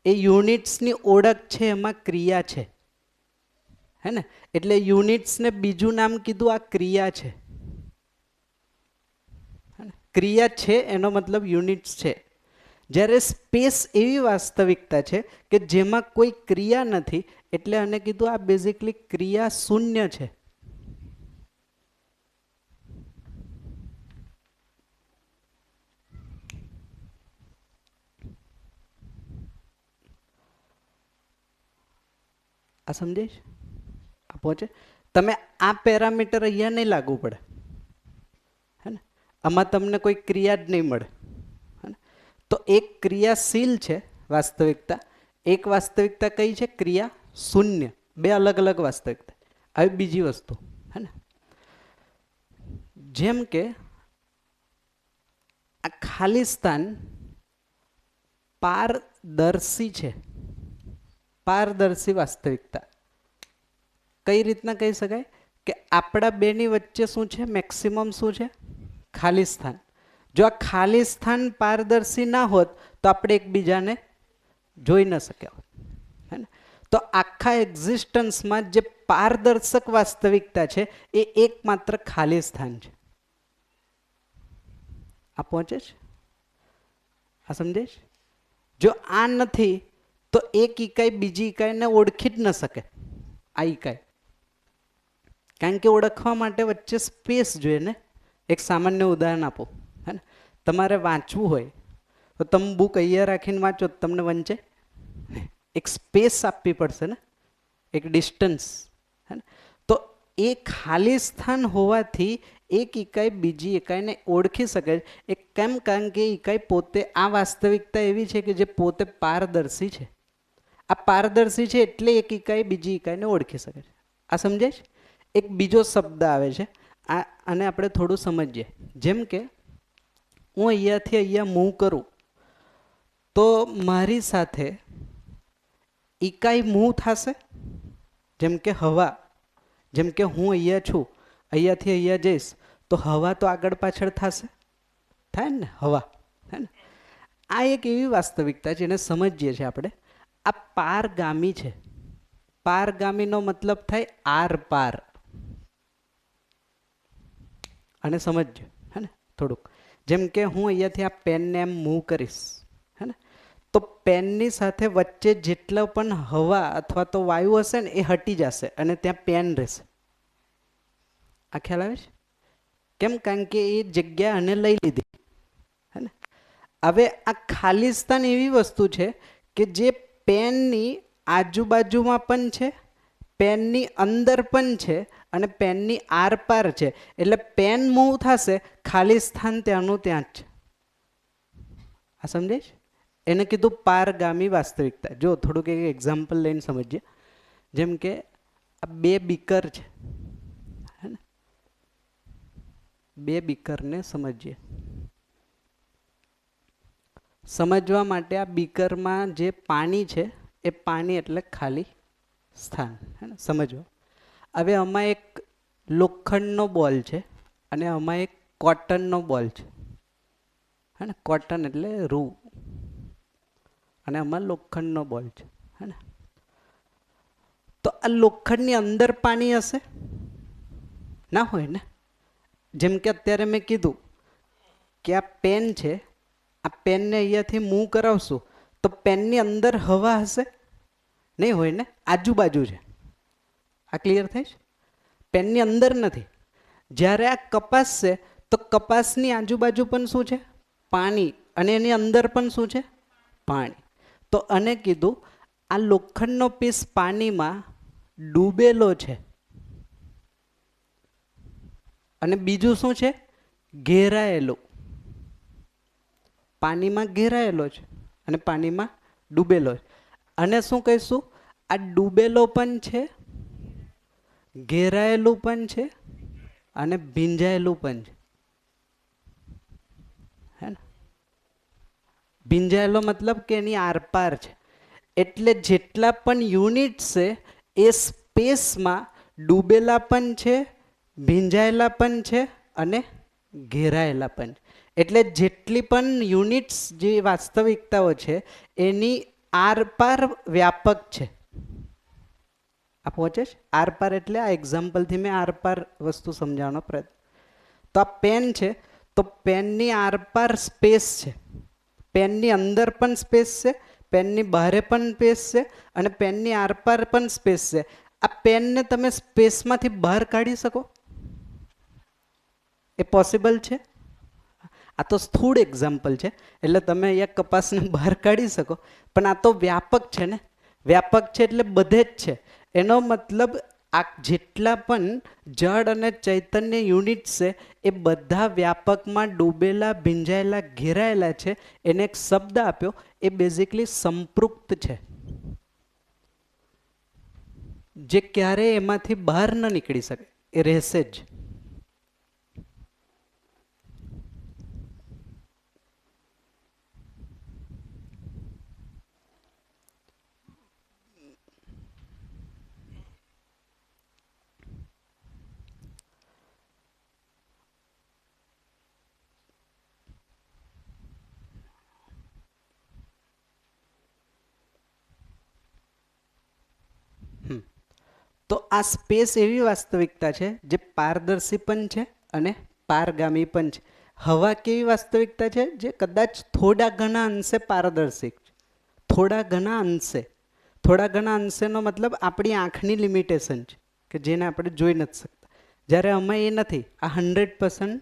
એ યુનિટ્સની ઓળખ છે, એમાં ક્રિયા છે, હે ને. એટલે યુનિટ્સને બીજું નામ કીધું આ ક્રિયા છે. ક્રિયા છે એનો મતલબ યુનિટ્સ છે. જ્યારે સ્પેસ એવી વાસ્તવિકતા છે કે જેમાં કોઈ ક્રિયા નથી, એટલે આને કીધું આ બેઝિકલી ક્રિયા શૂન્ય છે. આ સમજાય છે? આ પહોંચે? તમે આ પેરામીટર અહીંયા નહીં લાગુ પડે, હે ને. આમાં તમને કોઈ ક્રિયા જ નહીં મળે, હે ને. તો એક ક્રિયાશીલ છે વાસ્તવિકતા, એક વાસ્તવિકતા કઈ છે? ક્રિયા શૂન્ય. બે અલગ અલગ વાસ્તવિકતા. આવી બીજી વસ્તુ, હે ને, જેમ કે આ ખાલી સ્થાન પારદર્શી છે, પારદર્શી વાસ્તવિકતા. કઈ રીતના કહી શકાય કે આપણા બેની વચ્ચે શું છે? મેક્સિમમ શું છે? ખાલી સ્થાન. જો આ ખાલી સ્થાન પારદર્શી ના હોત તો આપણે એકબીજાને જોઈ ન શક્યા હોત, હે ને. તો આખા એક્ઝિસ્ટન્સમાં જે પારદર્શક વાસ્તવિકતા છે એ એકમાત્ર ખાલી સ્થાન છે. આ પહોંચે છે? આ સમજે છે? જો આ નથી તો એક ઇકાઈ બીજી ઇકાઈને ઓળખી જ ન શકે. આ ઇકાઈ, કારણ કે ઓળખવા માટે વચ્ચે સ્પેસ જોઈએ ને. એક સામાન્ય ઉદાહરણ આપો, હે ને. તમારે વાંચવું હોય તો તમે બુક અહીંયા રાખીને વાંચો તો તમને વંચે? એક સ્પેસ આપવી પડશે ને, એક ડિસ્ટન્સ, હે ને. તો એ ખાલી સ્થાન હોવાથી એક ઇકાઈ બીજી ઇકાઈને ઓળખી શકે છે. એ કેમ? કારણ કે ઇકાઈ પોતે, આ વાસ્તવિકતા એવી છે કે જે પોતે પારદર્શી છે. આ પારદર્શી છે એટલે એક ઇકાઈ બીજી ઇકાઈને ઓળખી શકે છે. આ સમજાય છે? એક બીજો શબ્દ આવે છે, આને આપણે થોડું સમજીએ. જેમ કે હું અહીંયાથી અહીંયા મૂવ કરું તો મારી સાથે ઇકાઈ મૂવ થશે. જેમ કે હવા, જેમ કે હું અહીંયા છું, અહીંયાથી અહીંયા જઈશ તો હવા તો આગળ પાછળ થશે, થાય ને હવા, હે ને. આ એક એવી વાસ્તવિકતા છે, એને સમજીએ છીએ આપણે. આ પારગામી છે. પારગામીનો મતલબ થાય આર પાર. અને સમજજો, હે ને, થોડુંક. જેમ કે હું અહીંયાથી આ પેનને એમ મૂવ કરીશ, હે ને, તો પેનની સાથે વચ્ચે જેટલો પણ હવા અથવા તો વાયુ હશે ને એ હટી જશે અને ત્યાં પેન રહેશે. આ ખ્યાલ આવે છે? કેમ? કારણ કે એ જગ્યા અને લઈ લીધી, હે ને. હવે આ ખાલી સ્થાન એવી વસ્તુ છે કે જે પેનની આજુબાજુમાં પણ છે, પેનની અંદર પણ છે, અને પેનની આરપાર છે. એટલે પેન મૂવ થશે, ખાલી સ્થાન ત્યાંનું ત્યાં જ છે. આ સમજાય છે? એને કીધું પારગામી વાસ્તવિકતા. જો થોડુંક એક એક્ઝામ્પલ લઈને સમજીએ. જેમ કે આ બે બીકર છે, હે ને. બે બીકરને સમજીએ. સમજવા માટે આ બીકરમાં જે પાણી છે એ પાણી એટલે ખાલી સ્થાન, હે ને, સમજો. હવે આમાં એક લોખંડનો બોલ છે અને આમાં એક કોટનનો બોલ છે, હે ને. કોટન એટલે રૂ, અને આમાં લોખંડનો બોલ છે, હે ને. તો આ લોખંડની અંદર પાણી હશે? ના હોય ને. જેમ કે અત્યારે મેં કીધું કે આ પેન છે, આ પેનને અહીંયાથી મૂવ કરાવશું તો પેનની અંદર હવા હશે? નહીં હોય ને, આજુબાજુ છે. આ ક્લિયર થાય છે? પેનની અંદર નથી. જ્યારે આ કપાસ છે તો કપાસની આજુબાજુ પણ શું છે? પાણી. અને એની અંદર પણ શું છે? પાણી. તો અને કીધું આ લોખંડનો પીસ પાણીમાં ડૂબેલો છે અને બીજું શું છે? ઘેરાયેલો. પાણીમાં ઘેરાયેલો છે અને પાણીમાં ડૂબેલો છે. અને શું કહીશું? આ ડૂબેલો પણ છે, ઘેરાયેલું પણ છે અને ભીંજાયેલું પણ છે. હે ને? ભીંજાયેલો મતલબ કે એની આરપાર છે. એટલે જેટલા પણ યુનિટ છે એ સ્પેસમાં ડૂબેલા પણ છે, ભીંજાયેલા પણ છે અને ઘેરાયેલા પણ છે. એટલે જેટલી પણ યુનિટ્સ જે વાસ્તવિકતાઓ છે એની આરપાર વ્યાપક છે. આ પહોંચે છે? આરપાર એટલે આ એક્ઝામ્પલથી મેં આરપાર વસ્તુ સમજાવવાનો પ્રયત્ન. તો આ પેન છે તો પેનની આરપાર સ્પેસ છે, પેનની અંદર પણ સ્પેસ છે, પેનની બહાર પણ સ્પેસ છે અને પેનની આરપાર પણ સ્પેસ છે. આ પેનને તમે સ્પેસમાંથી બહાર કાઢી શકો? એ પોસિબલ છે? આ તો સ્થૂળ એક્ઝામ્પલ છે એટલે તમે અહીંયા કપાસને બહાર કાઢી શકો, પણ આ તો વ્યાપક છે ને. વ્યાપક છે એટલે બધે જ છે. એનો મતલબ આ જેટલા પણ જળ અને ચૈતન્ય યુનિટ છે એ બધા વ્યાપકમાં ડૂબેલા, ભીંજાયેલા, ઘેરાયેલા છે. એને એક શબ્દ આપ્યો, એ બેઝિકલી સંપૃક્ત છે, જે ક્યારેય એમાંથી બહાર ન નીકળી શકે, એ રહેશે જ. તો આ સ્પેસ એવી વાસ્તવિકતા છે જે પારદર્શી પણ છે અને પારગામી પણ છે. હવા કેવી વાસ્તવિકતા છે? જે કદાચ થોડા ઘણા અંશે પારદર્શી છે, થોડા ઘણા અંશે. થોડા ઘણા અંશેનો મતલબ આપણી આંખની લિમિટેશન છે કે જેને આપણે જોઈ નથી શકતા. જ્યારે અમે એ નથી, આ 100%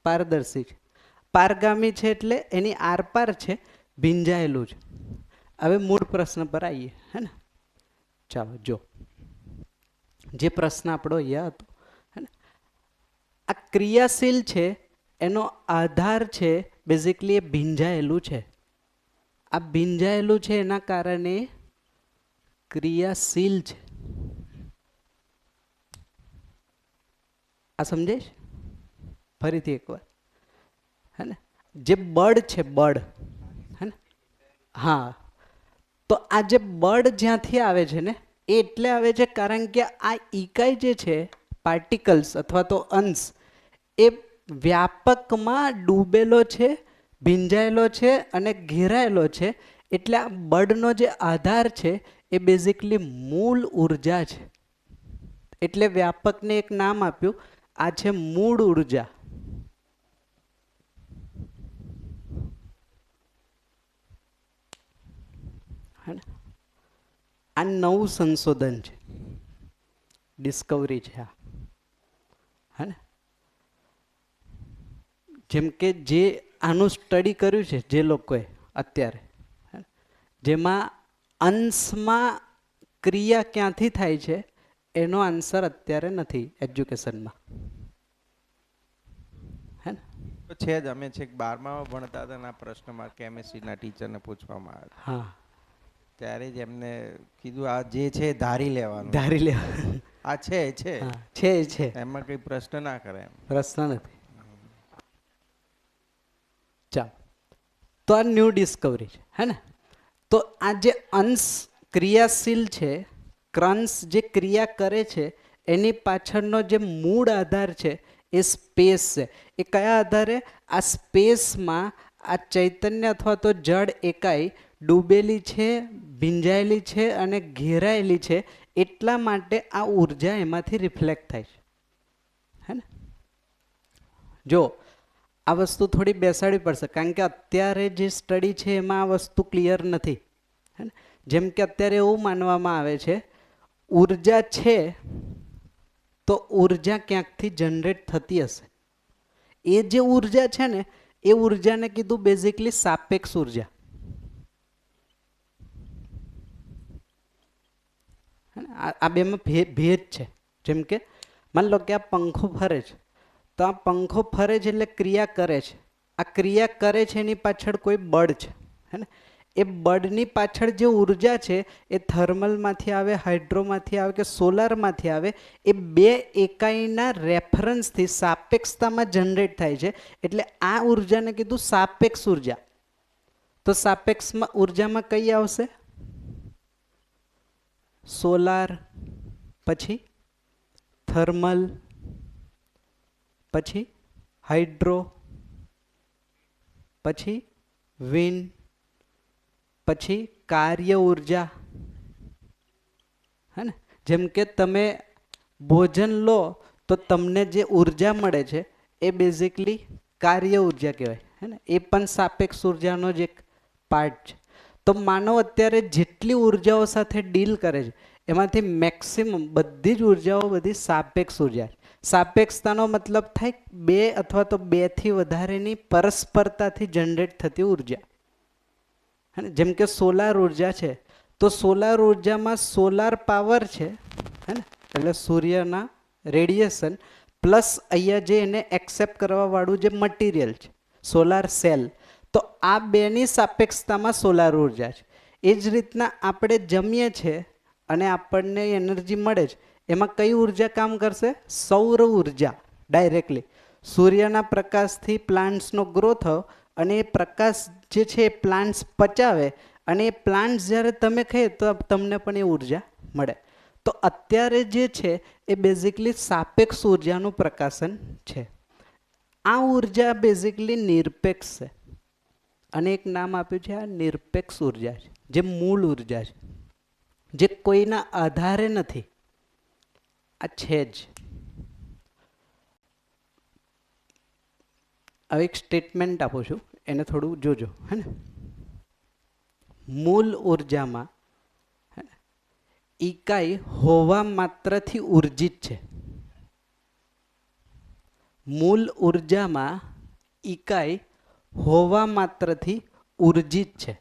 પારદર્શી છે. પારગામી છે એટલે એની આરપાર છે, ભીંજાયેલું છે. હવે મૂળ પ્રશ્ન પર આવીએ. હે ને? ચાલો જો જે પ્રશ્ન આપણો અહીંયા હતો, આ ક્રિયાશીલ છે એનો આધાર છે બેઝિકલી એ ભીંજાયેલું છે. આ ભીંજાયેલું છે એના કારણે ક્રિયાશીલ છે. આ સમજે છે? ફરીથી એકવાર. હે ને? જે બળ છે, બળ, હે ને? હા, તો આ જે બળ જ્યાંથી આવે છે ને એ એટલે આવે છે કારણ કે આ ઇકાઈ જે છે, પાર્ટિકલ્સ અથવા તો અંશ, એ વ્યાપકમાં ડૂબેલો છે, ભીંજાયેલો છે અને ઘેરાયેલો છે. એટલે આ બળનો જે આધાર છે એ બેઝિકલી મૂળ ઉર્જા છે. એટલે વ્યાપકને એક નામ આપ્યું, આ છે મૂળ ઉર્જા. આ નવું સંશોધન છે, ડિસ્કવરી છે આ. હે ને? જેમ કે જે આનું સ્ટડી કર્યું છે જે લોકોએ અત્યારે, જેમાં અંશમાં ક્રિયા ક્યાંથી થાય છે એનો આન્સર અત્યારે નથી એજ્યુકેશનમાં. હે ને? તો છે જ. અમે છેક 12માં ભણતા હતા ને આ પ્રશ્નમાં કેમિસ્ટ્રીના ટીચરને પૂછવામાં આવ્યો. હા, ત્યારે જ એમને કીધું આ જે છે ધારી લેવાનું. ધારી લેવા. આ છે છે હા, છે છે, એમાં કઈ પ્રશ્ન ના કરે એમ. પ્રશ્ન નથી. ચાલો, તો આ ન્યૂ ડિસ્કવરી છે. હે ને? તો આ જે અંશ ક્રિયાશીલ છે, ક્રંશ જે ક્રિયા કરે છે, એની પાછળનો જે મૂળ આધાર છે એ સ્પેસ છે. એ કયા આધારે? આ સ્પેસમાં આ ચૈતન્ય અથવા તો જળ એકાઈ ડૂબેલી છે, ભીંજાયેલી છે અને ઘેરાયેલી છે. એટલા માટે આ ઉર્જા એમાંથી રિફ્લેક્ટ થાય છે. હે ને? જો આ વસ્તુ થોડી બેસાડવી પડશે, કારણ કે અત્યારે જે સ્ટડી છે એમાં આ વસ્તુ ક્લિયર નથી. હે ને? જેમ કે અત્યારે એવું માનવામાં આવે છે ઉર્જા છે તો ઉર્જા ક્યાંકથી જનરેટ થતી હશે. એ જે ઉર્જા છે ને એ ઉર્જાને કીધું બેઝિકલી સાપેક્ષ ઉર્જા. આ બેમાં ભેદ છે. જેમ કે માન લો કે આ પંખો ફરે છે, તો આ પંખો ફરે છે એટલે ક્રિયા કરે છે. આ ક્રિયા કરે છે એની પાછળ કોઈ બળ છે. હે ને? એ બળની પાછળ જે ઉર્જા છે એ થર્મલમાંથી આવે, હાઇડ્રોમાંથી આવે કે સોલારમાંથી આવે, એ બે એકાઈના રેફરન્સથી સાપેક્ષતામાં જનરેટ થાય છે. એટલે આ ઉર્જાને કીધું સાપેક્ષ ઉર્જા. તો સાપેક્ષમાં ઉર્જામાં કઈ આવશે? સોલાર, પછી થર્મલ, પછી હાઇડ્રો, પછી વિન્ડ, પછી કાર્ય ઉર્જા. હે ને? જેમ કે તમે ભોજન લો તો તમને જે ઉર્જા મળે છે એ બેઝિકલી કાર્ય ઉર્જા કહેવાય. હે ને? એ પણ સાપેક્ષ ઉર્જાનો જ એક પાર્ટ છે. તો માનવ અત્યારે જેટલી ઉર્જાઓ સાથે ડીલ કરે છે એમાંથી મેક્સિમમ બધી જ ઉર્જાઓ બધી સાપેક્ષ ઉર્જા છે. સાપેક્ષતાનો મતલબ થાય બે અથવા તો બેથી વધારેની પરસ્પરતાથી જનરેટ થતી ઉર્જા. જેમ કે સોલાર ઉર્જા છે તો સોલાર ઉર્જામાં સોલાર પાવર છે, હે ને? એટલે સૂર્યના રેડિયેશન પ્લસ અહીંયા જે એને એક્સેપ્ટ કરવા વાળું જે મટીરિયલ છે સોલાર સેલ, તો આ બેની સાપેક્ષતામાં સોલાર ઉર્જા છે. એ જ રીતના આપણે જમીએ છીએ અને આપણને એનર્જી મળે છે, એમાં કઈ ઉર્જા કામ કરશે? સૌર ઉર્જા. ડાયરેક્ટલી સૂર્યના પ્રકાશથી પ્લાન્ટ્સનો ગ્રો થયો અને એ પ્રકાશ જે છે એ પ્લાન્ટ્સ પચાવે અને એ પ્લાન્ટ્સ જ્યારે તમે ખાઈએ તો તમને પણ એ ઉર્જા મળે. તો અત્યારે જે છે એ બેઝિકલી સાપેક્ષ ઉર્જાનું પ્રકાશન છે. આ ઉર્જા બેઝિકલી નિરપેક્ષ છે અને એક નામ આપ્યું છે આ નિરપેક્ષ ઉર્જા છે, જે મૂળ ઉર્જા છે, જે કોઈના આધારે નથી. આ છે જ. હવે એક સ્ટેટમેન્ટ આપું છું, એને થોડું જોજો. હે ને? મૂળ ઉર્જામાં ઇકાઈ હોવા માત્રથી ઉર્જિત છે. મૂળ ઉર્જામાં ઇકાઈ હોવા માત્રથી ઉર્જિત છે.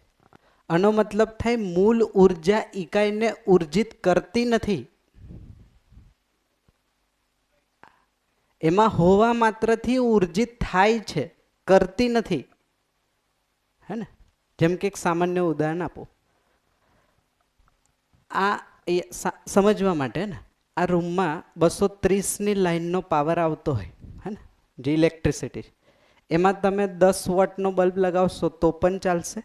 આનો મતલબ થાય મૂળ ઉર્જા ઇકાઈને ઉર્જિત કરતી નથી. એમાં હોવા માત્રથી ઉર્જિત થાય છે, કરતી નથી. હે ને? જેમ કે એક સામાન્ય ઉદાહરણ આપો. આ સમજવા માટે ને આ રૂમમાં 230ની લાઈનનો પાવર આવતો હોય, હે ને? જે ઇલેક્ટ્રિસિટી છે એમાં તમે 10 વોટનો બલ્બ લગાવશો તો પણ ચાલશે,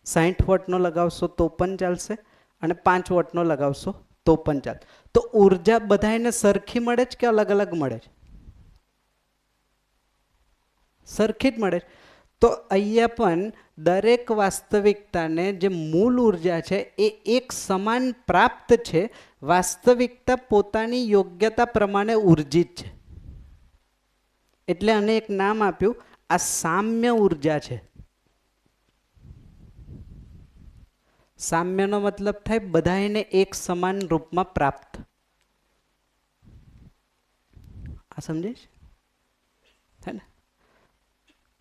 60 વોટનો લગાવશો તો પણ ચાલશે અને 5 વોટનો લગાવશો તો પણ ચાલશે. તો ઉર્જા બધાને સરખી મળે છે કે અલગ અલગ મળે છે? સરખી જ મળે છે. તો અહીંયા પણ દરેક વાસ્તવિકતાને જે મૂળ ઉર્જા છે એ એક સમાન પ્રાપ્ત છે. વાસ્તવિકતા પોતાની યોગ્યતા પ્રમાણે ઉર્જિત છે. એટલે આને એક નામ આપ્યું આ સામ્ય ઉર્જા છે. સામ્યનો મતલબ થાય બધાને એક સમાન રૂપમાં પ્રાપ્ત. આ સમજે છે ને?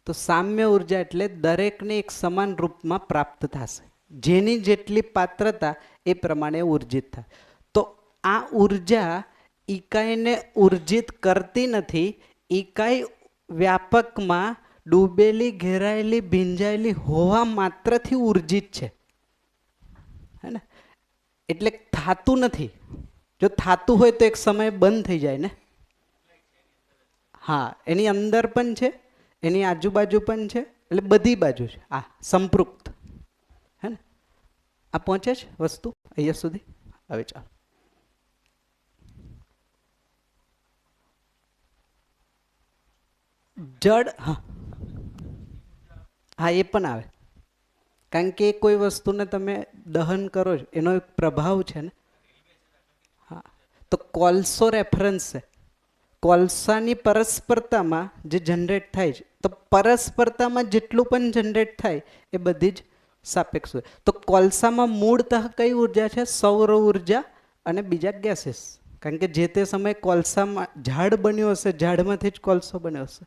તો સામ્ય ઉર્જા એટલે દરેકને એક સમાન રૂપમાં પ્રાપ્ત થશે. જેની જેટલી પાત્રતા એ પ્રમાણે ઉર્જિત થાય. તો આ ઉર્જા ઇકાઈને ઉર્જિત કરતી નથી. ઇકાઈ વ્યાપકમાં ડૂબેલી, ઘેરાયેલી, ભીંજાયેલી હોવા માત્રથી ઉર્જિત છે. હે ને? એટલે થાતું નથી. જો થાતું હોય તો એક સમય બંધ થઈ જાય ને. હા, એની અંદર પણ છે, એની આજુબાજુ પણ છે, એટલે બધી બાજુ છે. આ સંપૃક્ત. હે ને? આ પહોંચે છે વસ્તુ અહીંયા સુધી? હવે ચાલો જડ. હા હા, એ પણ આવે. કારણ કે કોઈ વસ્તુને તમે દહન કરો છો એનો એક પ્રભાવ છે ને. હા, તો કોલસો રેફરન્સ છે. કોલસાની પરસ્પરતામાં જે જનરેટ થાય છે, તો પરસ્પરતામાં જેટલું પણ જનરેટ થાય એ બધી જ સાપેક્ષ હોય. તો કોલસામાં મૂળતઃ કઈ ઉર્જા છે? સૌર ઉર્જા અને બીજા ગેસીસ. કારણ કે જે તે સમયે કોલસામાં ઝાડ બન્યું હશે, ઝાડમાંથી જ કોલસો બન્યો હશે.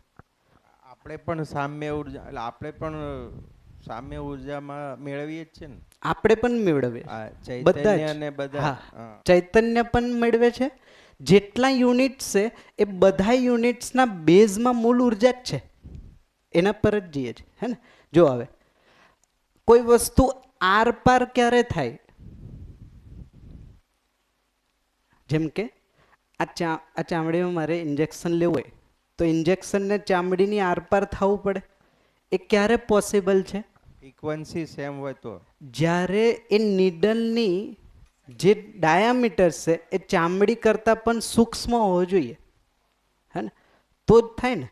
આપણે પણ સામ્ય ઉર્જા, એટલે આપણે પણ સામ્ય ઉર્જામાં મેળવીએ જ છે ને. આપણે પણ મેળવીએ, આ બધા ચૈતન્ય જ. અને બધા. હા, હા. ચૈતન્ય પણ મેળવે છે. જેટલા યુનિટ્સ છે એ બધા યુનિટ્સના બેઝમાં મૂળ ઉર્જા જ છે, એના પર જ જઈએ છે. હે ને? જો હવે કોઈ વસ્તુ આર પાર ક્યારે થાય? જેમ કે આ ચામડીમાં મારે ઇન્જેક્શન લેવું હોય તો ઇન્જેક્શનને ચામડીની આરપાર થવું પડે. એ ક્યારે પોસિબલ છે? ફ્રીક્વન્સી સેમ હોય તો. જ્યારે એ નીડલની જે ડાયામીટર છે એ ચામડી કરતાં પણ સૂક્ષ્મ હોવો જોઈએ. હે ને? તો જ થાય ને,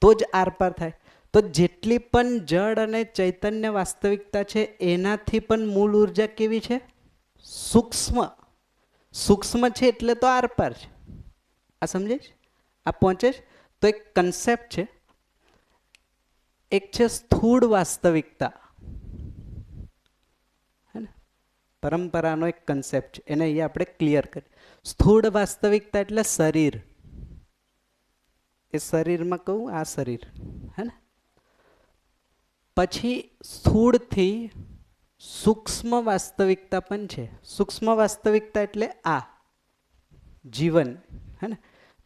તો જ આરપાર થાય. તો જેટલી પણ જડ અને ચૈતન્ય વાસ્તવિકતા છે એનાથી પણ મૂળ ઉર્જા કેવી છે? સૂક્ષ્મ. સૂક્ષ્મ છે એટલે તો આરપાર છે. આ સમજે છે? આ પહોંચે છે? તો એક કન્સેપ્ટ છે, એક છે સ્થૂળ વાસ્તવિકતા. હે ને? પરંપરાનો એક કન્સેપ્ટ છે, એને અહીંયા આપણે ક્લિયર કરીએ. સ્થૂળ વાસ્તવિકતા એટલે શરીર. એ શરીરમાં કહું, આ શરીર. હે ને? પછી સ્થૂળથી સૂક્ષ્મ વાસ્તવિકતા પણ છે. સૂક્ષ્મ વાસ્તવિકતા એટલે આ જીવન. હે ને?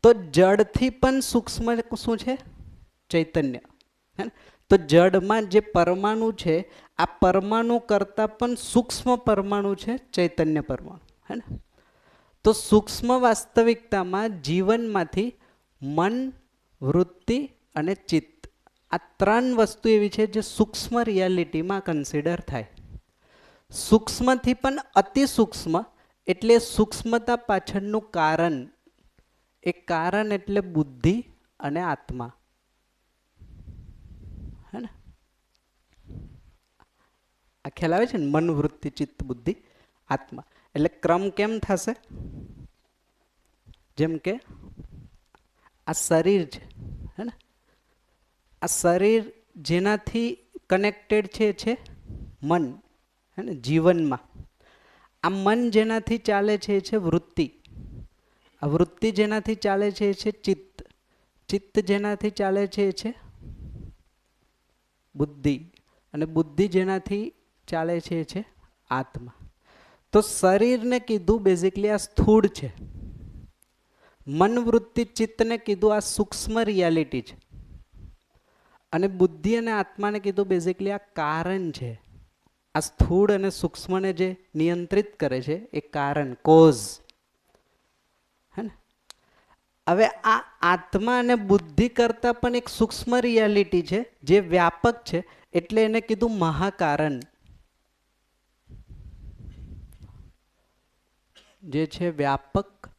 તો જડથી પણ સૂક્ષ્મ શું છે? ચૈતન્ય. હે ને? તો જડમાં જે પરમાણુ છે, આ પરમાણુ કરતાં પણ સૂક્ષ્મ પરમાણુ છે ચૈતન્ય પરમાણુ. હે ને? તો સૂક્ષ્મ વાસ્તવિકતામાં જીવનમાંથી મન, વૃત્તિ અને ચિત્ત, આ ત્રણ વસ્તુ એવી છે જે સૂક્ષ્મ રિયાલિટીમાં કન્સિડર થાય. સૂક્ષ્મથી પણ અતિ સૂક્ષ્મ, એટલે સૂક્ષ્મતા પાછળનું કારણ. એ કારણ એટલે બુદ્ધિ અને આત્મા. હે ને? આ ખ્યાલ આવે છે ને? મન, વૃત્તિ, ચિત્ત, બુદ્ધિ, આત્મા. એટલે ક્રમ કેમ થશે? જેમ કે આ શરીર છે. હે ને? આ શરીર જેનાથી કનેક્ટેડ છે મન. હે ને? જીવનમાં આ મન જેનાથી ચાલે છે એ છે વૃત્તિ. આ વૃત્તિ જેનાથી ચાલે છે એ છે ચિત્ત. ચિત્ત જેનાથી ચાલે છે એ છે બુદ્ધિ. અને બુદ્ધિ જેનાથી ચાલે છે એ છે આત્મા. તો શરીરને કીધું બેઝિકલી આ સ્થૂળ છે. મન, વૃત્તિ, ચિત્તને કીધું આ સૂક્ષ્મ રિયાલિટી છે. અને બુદ્ધિ અને આત્માને કીધું બેઝિકલી આ કારણ છે. આ સ્થૂળ અને સૂક્ષ્મને જે નિયંત્રિત કરે છે એ કારણ, કોઝ. હે ને? હવે આ આત્મા અને બુદ્ધિ કરતાં પણ એક સૂક્ષ્મ રિયાલિટી છે જે વ્યાપક છે, એટલે એને કીધું મહાકારણ. જે છે વ્યાપક,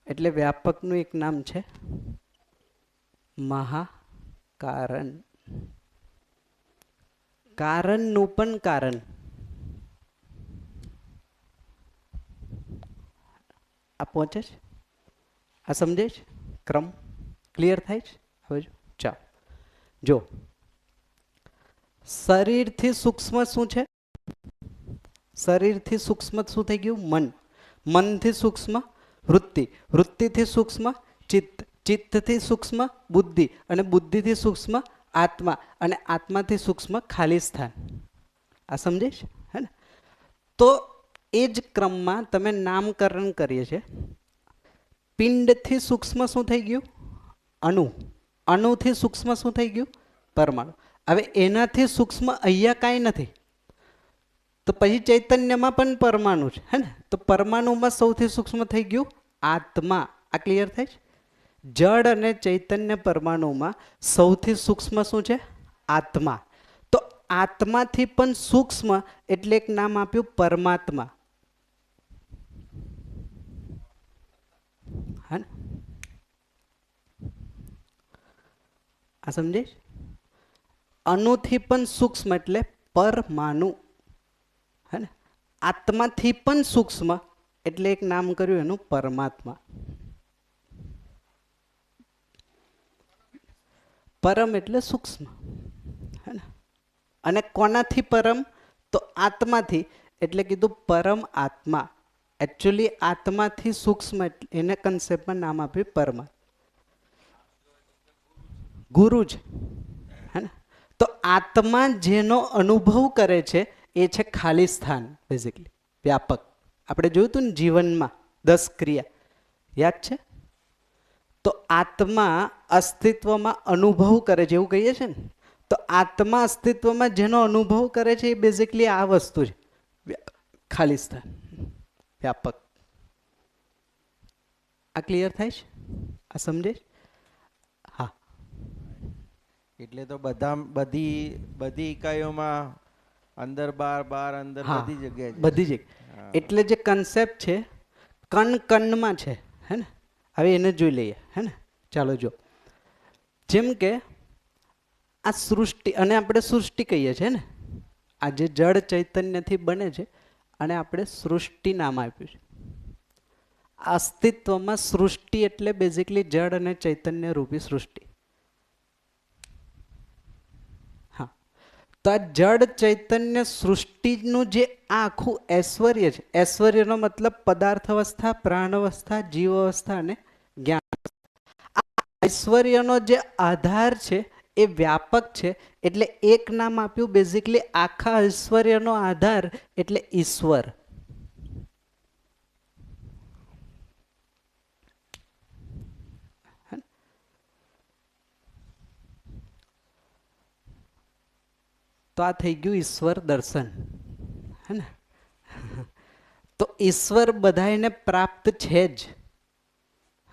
એટલે વ્યાપકનું એક નામ છે મહાકારણ. કારણનું પણ કારણ. આ પહોંચે છે? આ સમજે છે? ક્રમ ક્લિયર થાય છે? હવે ચાલો જો, શરીરથી સૂક્ષ્મ શું છે? શરીરથી સૂક્ષ્મ શું થઈ ગયું? મન. મનથી સૂક્ષ્મ વૃત્તિ. વૃત્તિથી સૂક્ષ્મ ચિત્ત. ચિત્તથી સૂક્ષ્મ બુદ્ધિ. અને બુદ્ધિથી સૂક્ષ્મ આત્મા. અને આત્માથી સૂક્ષ્મ ખાલી સ્થાન. આ સમજે છે? હે ને? તો એ જ ક્રમમાં તમે નામકરણ કરીએ છીએ. પિંડથી સૂક્ષ્મ શું થઈ ગયું? અણુ. અણુથી સૂક્ષ્મ શું થઈ ગયું? પરમાણુ. હવે એનાથી સૂક્ષ્મ અહીંયા કાંઈ નથી, તો પછી ચૈતન્યમાં પણ પરમાણુ છે. હે ને? તો પરમાણુમાં સૌથી સૂક્ષ્મ થઈ ગયું આત્મા. આ ક્લિયર થાય છે? જડ અને ચૈતન્ય પરમાણુમાં સૌથી સૂક્ષ્મ શું છે? આત્મા. તો આત્માથી પણ સૂક્ષ્મ એટલે એક નામ આપ્યું પરમાત્મા. હા ને? આ સમજે? અણુથી પણ સૂક્ષ્મ એટલે પરમાણુ. હે ને? આત્માથી પણ સૂક્ષ્મ એટલે એક નામ કર્યું એનું પરમાત્મા. પરમ એટલે સૂક્ષ્મ, હે ને? અને કોનાથી પરમ? તો આત્માથી. એટલે કીધું પરમ આત્મા. એકચ્યુઅલી આત્માથી સૂક્ષ્મ એને કન્સેપ્ટમાં નામ આપ્યું પરમાત્મા, ગુરુ છે, હે ને? તો આત્મા જેનો અનુભવ કરે છે એ છે ખાલી સ્થાન, બેઝિકલી વ્યાપક. આપણે જોયું હતું ને જીવનમાં 10 ક્રિયા, યાદ છે? તો આત્મા અસ્તિત્વમાં અનુભવ કરે છે એવું કહીએ છીએ ને. તો આત્મા અસ્તિત્વમાં જેનો અનુભવ કરે છે એ બેઝિકલી આ વસ્તુ છે, ખાલી સ્થાન, વ્યાપક. આ ક્લિયર થાય છે? આ સમજે? હા. એટલે તો બધી ઇકાઈઓમાં અંદર બાર અંદર હા, બધી જગ્યાએ બધી જગ્યાએ. એટલે જે કન્સેપ્ટ છે કણમાં છે, હે ને? હવે એને જોઈ લઈએ, હે ને? ચાલો જો. જેમ કે આ સૃષ્ટિ, અને આપણે સૃષ્ટિ કહીએ છીએ ને, આ જે જળ ચૈતન્યથી બને છે અને આપણે સૃષ્ટિ નામ આપ્યું છે. અસ્તિત્વમાં સૃષ્ટિ એટલે બેઝિકલી જળ અને ચૈતન્ય રૂપી સૃષ્ટિ. હા, તો આ જળ ચૈતન્ય સૃષ્ટિનું જે આ આખું ઐશ્વર્ય છે, ઐશ્વર્યનો મતલબ પદાર્થ અવસ્થા, પ્રાણ અવસ્થા, જીવ અવસ્થા અને જ્ઞાન. ઐશ્વર્યનો જે આધાર છે એ વ્યાપક છે. એટલે એક નામ આપ્યું બેઝિકલી આખા ઐશ્વર્યનો આધાર એટલે ઈશ્વર. તો આ થઈ ગયું ઈશ્વર દર્શન, હે ને? તો ઈશ્વર બધાને પ્રાપ્ત છે જ,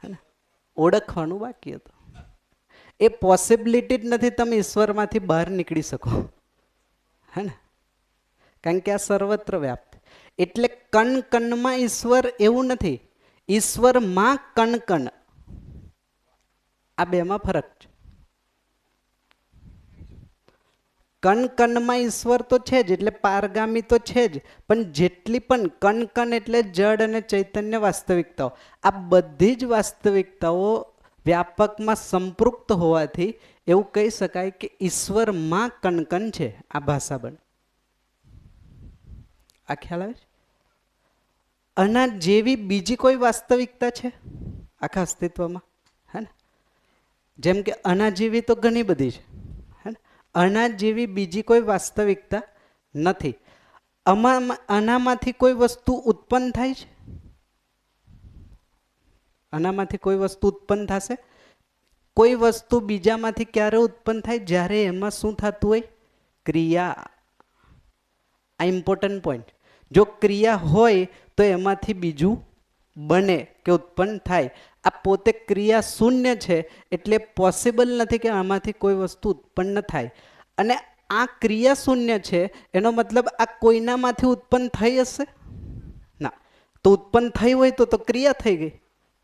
હે ને? ઓળખવાનું બાકી હતું. એ પોસિબિલિટી જ નથી તમે ઈશ્વરમાંથી બહાર નીકળી શકો, હે ને? કારણ કે આ સર્વત્ર વ્યાપ્ત. એટલે કણ કણમાં ઈશ્વર એવું નથી, ઈશ્વરમાં કણ કણ. આ બેમાં ફરક છે. કણ કણમાં ઈશ્વર તો છે જ, એટલે પારગામી તો છે જ, પણ જેટલી પણ કણ કણ એટલે જડ અને ચૈતન્ય વાસ્તવિકતાઓ, આ બધી જ વાસ્તવિકતાઓ વ્યાપકમાં સંપૃક્ત હોવાથી એવું કહી શકાય કે ઈશ્વરમાં કણ કણ છે. આ ભાષા બન. આ ખ્યાલ આવે છે? આના જેવી બીજી કોઈ વાસ્તવિકતા છે આખા અસ્તિત્વમાં? હે ને? જેમ કે આના જેવી તો ઘણી બધી છે, હે ને? આના જેવી બીજી કોઈ વાસ્તવિકતા નથી. આનામાંથી કોઈ વસ્તુ ઉત્પન્ન થાય છે? આનામાંથી કોઈ વસ્તુ ઉત્પન્ન થશે? કોઈ વસ્તુ બીજામાંથી ક્યારે ઉત્પન્ન થાય? જ્યારે એમાં શું થતું હોય? ક્રિયા. આ ઇમ્પોર્ટન્ટ પોઈન્ટ. જો ક્રિયા હોય તો એમાંથી બીજું બને કે ઉત્પન્ન થાય. આ પોતે ક્રિયા શૂન્ય છે એટલે પોસિબલ નથી કે આમાંથી કોઈ વસ્તુ ઉત્પન્ન થાય. અને આ ક્રિયા શૂન્ય છે એનો મતલબ આ કોઈનામાંથી ઉત્પન્ન થઈ હશે ના? તો ઉત્પન્ન થઈ હોય તો ક્રિયા થઈ ગઈ,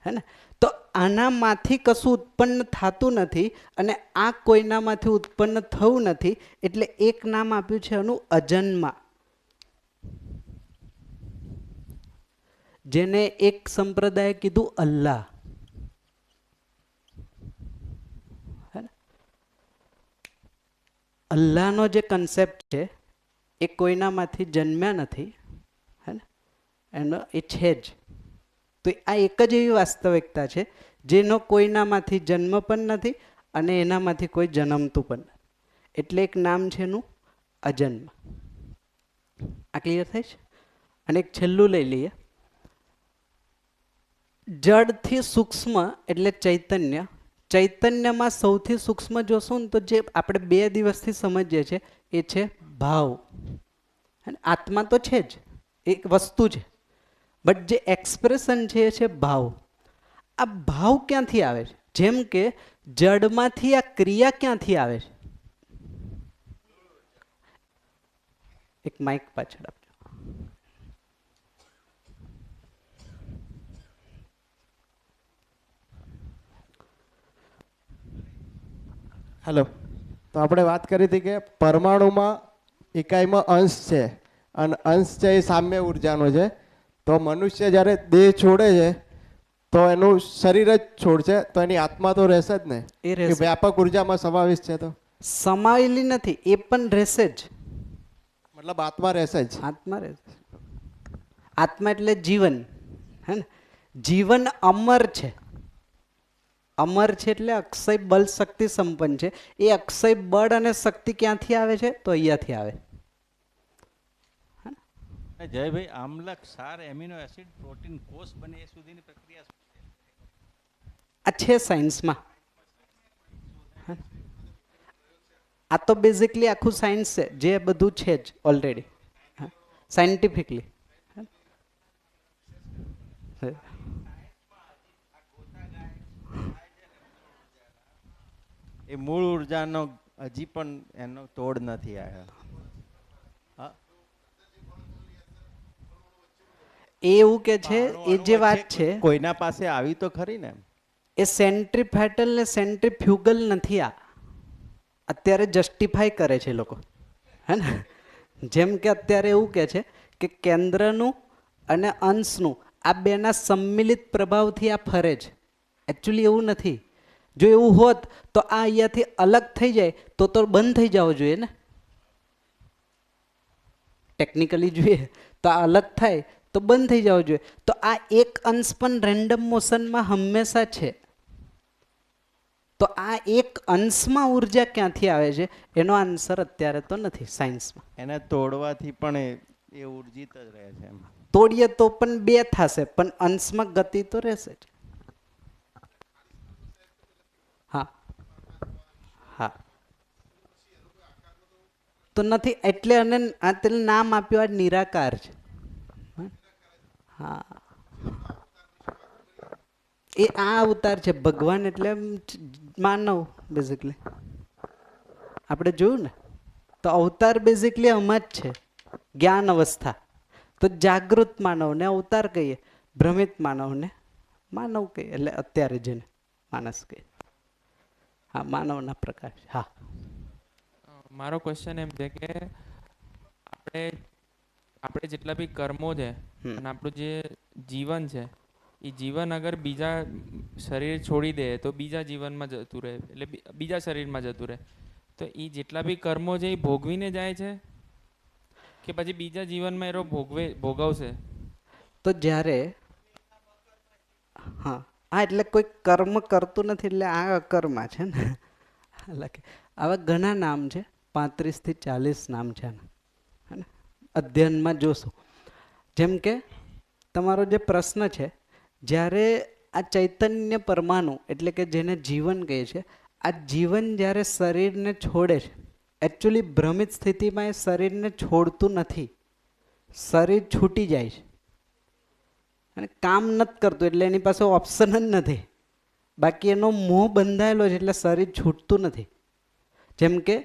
હે ને? તો આનામાંથી કશું ઉત્પન્ન થતું નથી અને આ કોઈનામાંથી ઉત્પન્ન થયું નથી. એટલે એક નામ આપ્યું છે એનું અજન્મા, જેને એક સંપ્રદાય કીધું અલ્લાહ. અલ્લાહનો જે કન્સેપ્ટ છે એ કોઈનામાંથી જન્મ્યા નથી, હે ને? એનો એ છે જ. તો આ એક જ એવી વાસ્તવિકતા છે જેનો કોઈનામાંથી જન્મ પણ નથી અને એનામાંથી કોઈ જન્મતું પણ નથી. એટલે એક નામ છે એનું અજન્મ. આ ક્લિયર થાય છે? અને એક છેલ્લું લઈ લઈએ. જડથી સૂક્ષ્મ એટલે ચૈતન્ય. ચૈતન્યમાં સૌથી સૂક્ષ્મ જોશું ને તો જે આપણે 2 દિવસથી સમજીએ છીએ એ છે ભાવ. આત્મા તો છે જ, એક વસ્તુ છે, બટ જે એક્સપ્રેશન છે એ છે ભાવ. આ ભાવ ક્યાંથી આવે છે? જેમ કે જડમાંથી આ ક્રિયા ક્યાંથી આવે છે? એક માઇક પાછળ આપજો. હેલો. તો આપણે વાત કરી હતી કે પરમાણુમાં ઇકાઈમાં અંશ છે અને અંશ છે એ સામ્ય ઉર્જાનો છે. તો મનુષ્ય જ્યારે દેહ છોડે છે તો એનું શરીર જ છોડશે તો એની આત્મા તો રહેશે જ ને, એ કે રહેશે. વ્યાપક ઉર્જામાં સમાવેશ છે તો સમાયેલી નથી, એ પણ રહેશે જ. મતલબ આત્મા રહેશે જ. આત્મા રહેશે. આત્મા એટલે જીવન, હે ને? જીવન અમર છે. અમર છે એટલે અક્ષય બળ શક્તિ સંપન્ન છે. એ અક્ષય બળ અને શક્તિ ક્યાંથી આવે છે? તો અહીંયાથી આવે. જયભાઈ, આમ્લ, ક્ષાર, એમિનો એસિડ, પ્રોટીન, કોષ બને એ સુધીની પ્રક્રિયા શું છે? આ છે સાયન્સમાં. આ તો બેઝિકલી આખું સાયન્સ છે, જે બધું છે જ ઓલરેડી સાયન્ટિફિકલી. એ મૂળ ઉર્જાનો હજી પણ એનો તોડ નથી આવ્યો. એ એવું કે છે, એ જે વાત છે કોઈના પાસે આવી તો ખરી ને. એ સેન્ટ્રીફેટલ ને સેન્ટ્રીફ્યુગલ નથી. આ અત્યારે જસ્ટિફાઈ કરે છે લોકો, હે ને? જેમ કે અત્યારે એવું કે છે કે કેન્દ્રનું અને અંશનું આ બેના સંમિલિત પ્રભાવથી આ ફરે છે. એકચ્યુઅલી એવું નથી. જો એવું હોત તો આ અહીંયાથી અલગ થઈ જાય તો બંધ થઈ જવો જોઈએ ને. ટેકનિકલી જોઈએ તો આ અલગ થાય તો બંધ થઈ જવો જોઈએ. તો આ એક અંશ પણ રેન્ડમ મોશનમાં હંમેશા છે. તો આ એક અંશમાં ઉર્જા ક્યાંથી આવે છે એનો આન્સર અત્યારે તો નથી સાયન્સમાં. એને તોડવાથી પણ એ ઉર્જિત જ રહે છે એમ. તોડીએ તો પણ બે થશે, પણ અંશમાં ગતિ તો રહેશે જ. હા હા તો નથી એટલે અને આ તેને નામ આપ્યું આ નિરાકાર છે. હા, એ આ અવતાર છે. ભગવાન એટલે માનવ બેઝિકલી. આપણે જોયું ને તો અવતાર બેઝિકલી આમાં જ છે. જ્ઞાન અવસ્થા તો જાગૃત માનવને અવતાર કહીએ, ભ્રમિત માનવને માનવ કહીએ. એટલે અત્યારે જેને માનસ કહીએ. હા, માનવના પ્રકાર. હા, મારો ક્વેશ્ચન એમ છે કે આપણે આપણે જેટલા બી કર્મો છે અને આપણું જે જીવન છે એ જીવન અગર બીજા શરીર છોડી દે તો બીજા જીવનમાં જતું રહે, એટલે બીજા શરીરમાં જતું રહે. તો એ જેટલા બી કર્મો છે એ ભોગવીને જાય છે કે પછી બીજા જીવનમાં એનો ભોગવશે? તો જ્યારે હા હા એટલે કોઈ કર્મ કરતું નથી એટલે આ અકર્મા છે ને. એટલે આવા ઘણા નામ છે, 35 થી 40 નામ છે આના, હે ને? અધ્યયનમાં જોશો. જેમ કે તમારો જે પ્રશ્ન છે, જ્યારે આ ચૈતન્ય પરમાણુ એટલે કે જેને જીવન કહે છે, આ જીવન જ્યારે શરીરને છોડે છે, એકચ્યુઅલી ભ્રમિત સ્થિતિમાં એ શરીરને છોડતું નથી. શરીર છૂટી જાય છે અને કામ નથી કરતું એટલે એની પાસે ઓપ્શન જ નથી. બાકી એનો મોહ બંધાયેલો છે એટલે શરીર છૂટતું નથી. જેમ કે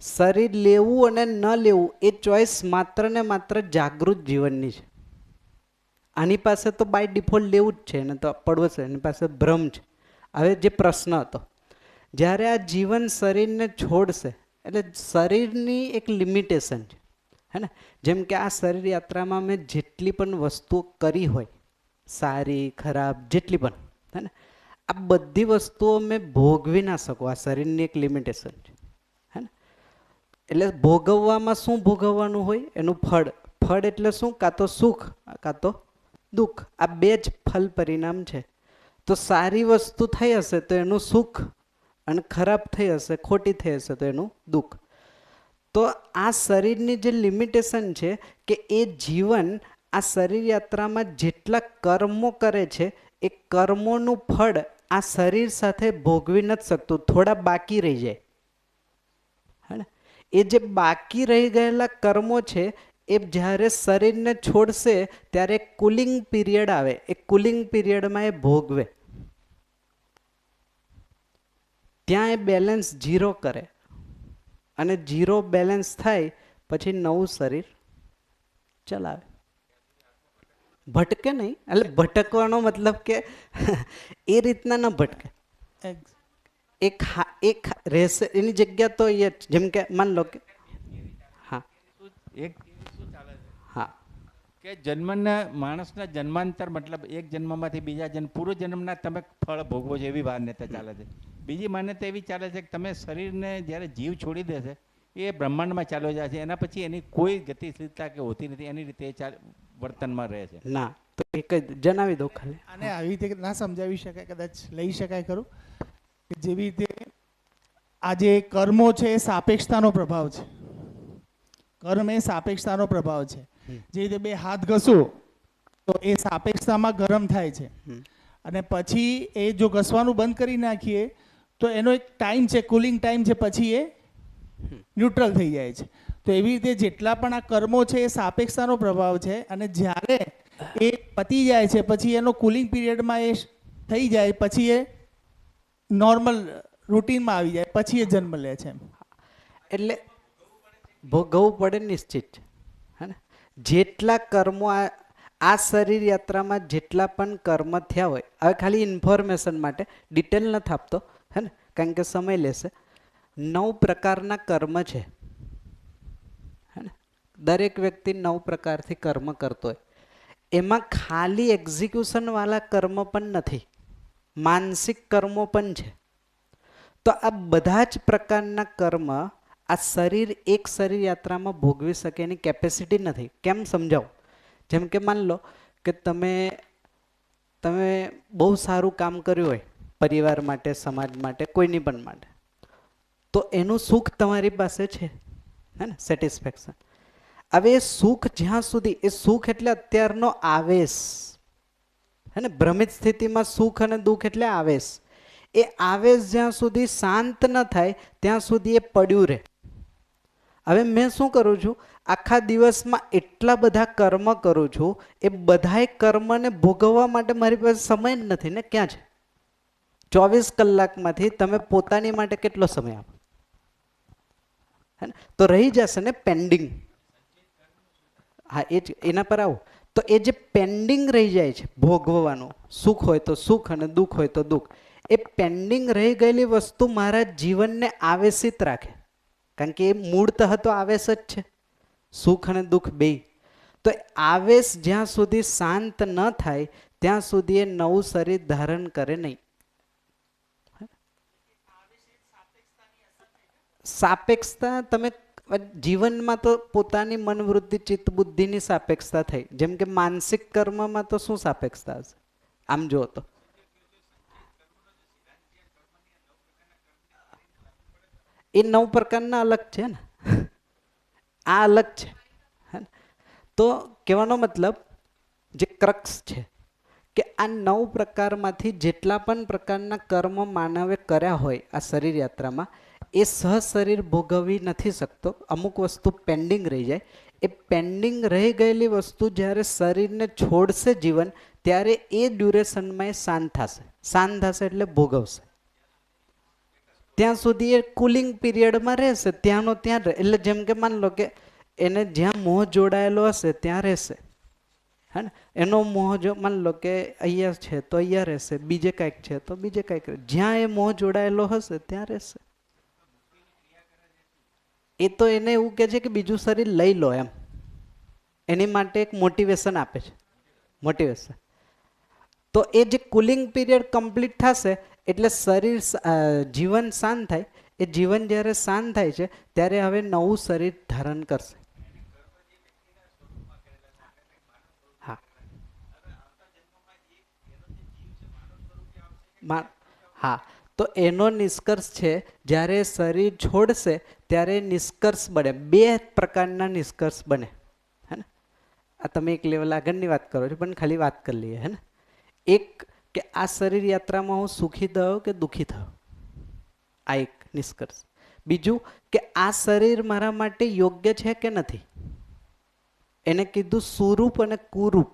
શરીર લેવું અને ન લેવું એ ચોઈસ માત્ર ને માત્ર જાગૃત જીવનની છે. આની પાસે તો બાય ડિફોલ્ટ લેવું જ છે, એને તો પડવું છે, એની પાસે ભ્રમ છે. હવે જે પ્રશ્ન હતો, જ્યારે આ જીવન શરીરને છોડશે એટલે શરીરની એક લિમિટેશન છે, હે ને? જેમ કે આ શરીર યાત્રામાં મેં જેટલી પણ વસ્તુઓ કરી હોય, સારી ખરાબ જેટલી પણ, હે ને? આ બધી વસ્તુઓ મેં ભોગવી ના શકું. આ શરીરની એક લિમિટેશન છે, હે ને? એટલે ભોગવવામાં શું ભોગવવાનું હોય? એનું ફળ. ફળ એટલે શું? કાં તો સુખ કાં તો દુઃખ. આ બે જ ફલ પરિણામ છે. તો સારી વસ્તુ થઈ હશે તો એનું સુખ, અને ખરાબ થઈ હશે, ખોટી થઈ હશે તો એનું દુઃખ. તો આ શરીરની જે લિમિટેશન છે કે એ જીવન આ શરીર યાત્રામાં જેટલા કર્મો કરે છે એ કર્મોનું ફળ આ શરીર સાથે ભોગવી નથી શકતું, થોડા બાકી રહી જાય, હે ને? એ જે બાકી રહી ગયેલા કર્મો છે એ જ્યારે શરીરને છોડશે ત્યારે કુલિંગ પીરિયડ આવે. એ કુલિંગ પીરિયડમાં એ ભોગવે, ત્યાં એ બેલેન્સ ઝીરો કરે અને ઝીરો બેલેન્સ થાય પછી નવું શરીર ચલાવે. ભટકે નહીં, એટલે ભટકવાનો મતલબ કે એ રીતના ન ભટકે. એક રહેશે એની જગ્યા તો એ જ. જેમ કે માન લો કે હા એક શું ચાલે છે? હા કે જન્મના માણસના જન્માંતર મતલબ એક જન્મમાંથી બીજા જન્મ પૂર્વ જન્મના તમે ફળ ભોગવો છો એવી માન્યતા ચાલે છે. બીજી માન્યતા એવી ચાલે છે કે તમે શરીરને જ્યારે જીવ છોડી દેશે એ બ્રહ્માંડમાં ચાલ્યો જાય છે, એના પછી એની કોઈ ગતિશીલતા કે હોતી નથી, એની રીતે એ વર્તનમાં રહે છે. ના, તો એક જ જણાવી દો ખાલી. આને આવી રીતે ના સમજાવી શકાય, કદાચ લઈ શકાય ખરું કે જેવી રીતે આ જે કર્મો છે એ સાપેક્ષતાનો પ્રભાવ છે. કર્મ એ સાપેક્ષતાનો પ્રભાવ છે. જે રીતે બે હાથ ઘસો તો એ સાપેક્ષતામાં ગરમ થાય છે, અને પછી એ જો ઘસવાનું બંધ કરી નાખીએ તો એનો એક ટાઈમ છે, કુલિંગ ટાઈમ છે, પછી એ ન્યુટ્રલ થઈ જાય છે. તો એવી રીતે જેટલા પણ આ કર્મો છે એ સાપેક્ષતાનો પ્રભાવ છે, અને જ્યારે એ પતી જાય છે પછી એનો કુલિંગ પીરિયડમાં એ થઈ જાય, પછી એ નોર્મલ રૂટીનમાં આવી જાય, પછી એ જન્મ લે છે. એટલે ભોગવવું પડે નિશ્ચિત છે, હે ને? જેટલા કર્મો આ શરીર યાત્રામાં જેટલા પણ કર્મ થયા હોય, હવે ખાલી ઇન્ફોર્મેશન માટે ડિટેલ નથી આપતો, હે ને, કારણ કે સમય લેશે. 9 પ્રકારના કર્મ છે, હે ને? દરેક વ્યક્તિ 9 પ્રકારથી કર્મ કરતો હોય. એમાં ખાલી એક્ઝિક્યુશન વાળા કર્મ પણ નથી, માનસિક કર્મો પણ છે. તો આ બધા જ પ્રકારના કર્મ આ શરીર એક શરીર યાત્રામાં ભોગવી શકે એની કેપેસિટી નથી. કેમ સમજાવો? જેમ કે માન લો કે તમે બહુ સારું કામ કર્યું હોય પરિવાર માટે, સમાજ માટે, કોઈની પણ માટે, તો એનું સુખ તમારી પાસે છે, હે ને, સેટિસ્ફેક્શન. હવે એ સુખ જ્યાં સુધી, એ સુખ એટલે અત્યારનો આવેશ, હે ને, ભ્રમિત સ્થિતિમાં સુખ અને દુઃખ એટલે આવેશ. એ આવેશ જ્યાં સુધી શાંત ન થાય ત્યાં સુધી એ પડ્યું રહે. હવે મેં શું કરું છું, આખા દિવસમાં એટલા બધા કર્મ કરું છું, એ બધાય કર્મને ભોગવવા માટે મારી પાસે સમય જ નથી ને. ક્યાં છે? 24 કલાકમાંથી તમે પોતાની માટે કેટલો સમય આપો? હે ને? તો રહી જશે ને પેન્ડિંગ. હા, એ જ, એના પર આવો. તો એ જે પેન્ડિંગ રહી જાય છે ભોગવવાનું, સુખ હોય તો સુખ અને દુઃખ હોય તો દુઃખ, એ પેન્ડિંગ રહી ગયેલી વસ્તુ મારા જીવનને આવેશિત રાખે, કારણ કે એ મૂળતઃ તો આવેશ જ છે, સુખ અને દુઃખ બેય. તો આવેશ જ્યાં સુધી શાંત ન થાય ત્યાં સુધી એ નવું શરીર ધારણ કરે નહીં. સાપેક્ષતા તમે જીવનમાં તો પોતાની મનવૃત્તિ ચિત્ત બુદ્ધિની સાપેક્ષતા થઈ. જેમ કે માનસિક કર્મમાં તો શું સાપેક્ષતા હશે આમ જુઓ તો? એ 9 પ્રકારના અલગ છે ને, આ અલગ છે, હે ને? તો કહેવાનો મતલબ જે ક્રક્સ છે કે આ 9 પ્રકારમાંથી જેટલા પણ પ્રકારના કર્મ માનવે કર્યા હોય આ શરીર યાત્રામાં, એ સહશરીર ભોગવી નથી શકતો. અમુક વસ્તુ પેન્ડિંગ રહી જાય. એ પેન્ડિંગ રહી ગયેલી વસ્તુ જ્યારે શરીરને છોડશે જીવન, ત્યારે એ ડ્યુરેશનમાં એ શાંત થશે. શાંત થશે એટલે ભોગવશે. ત્યાં સુધી એ કુલિંગ પીરિયડમાં રહેશે, ત્યાંનો ત્યાં રહે. એટલે જેમ કે માન લો કે એને જ્યાં મોહ જોડાયેલો હશે ત્યાં રહેશે, હે ને? એનો મોહ જો માન લો કે અહીંયા છે તો અહીંયા રહેશે, બીજે કાંઈક છે તો બીજે કાંઈક, જ્યાં એ મોહ જોડાયેલો હશે ત્યાં રહેશે. એ તો એને એવું કહે છે કે બીજું શરીર લઈ લો એમ, એની માટે એક મોટિવેશન આપે છે, મોટિવેશન. તો એ જે કુલિંગ પીરિયડ કમ્પ્લીટ થશે એટલે શરીર જીવન શાંત થાય. એ જીવન જ્યારે શાંત થાય છે ત્યારે હવે નવું શરીર ધારણ કરશે. હા, હા. તો એનો નિષ્કર્ષ છે જ્યારે શરીર છોડશે ત્યારે નિષ્કર્ષ બને. 2 પ્રકારના નિષ્કર્ષ બને, હે ને? આ તમે એક લેવલ આગળની વાત કરો છો પણ ખાલી વાત કરી લઈએ, હે ને? એક કે આ શરીર યાત્રામાં હું સુખી થયો કે દુઃખી થયો, આ એક નિષ્કર્ષ. બીજું કે આ શરીર મારા માટે યોગ્ય છે કે નથી. એને કીધું સુરૂપ અને કુરૂપ,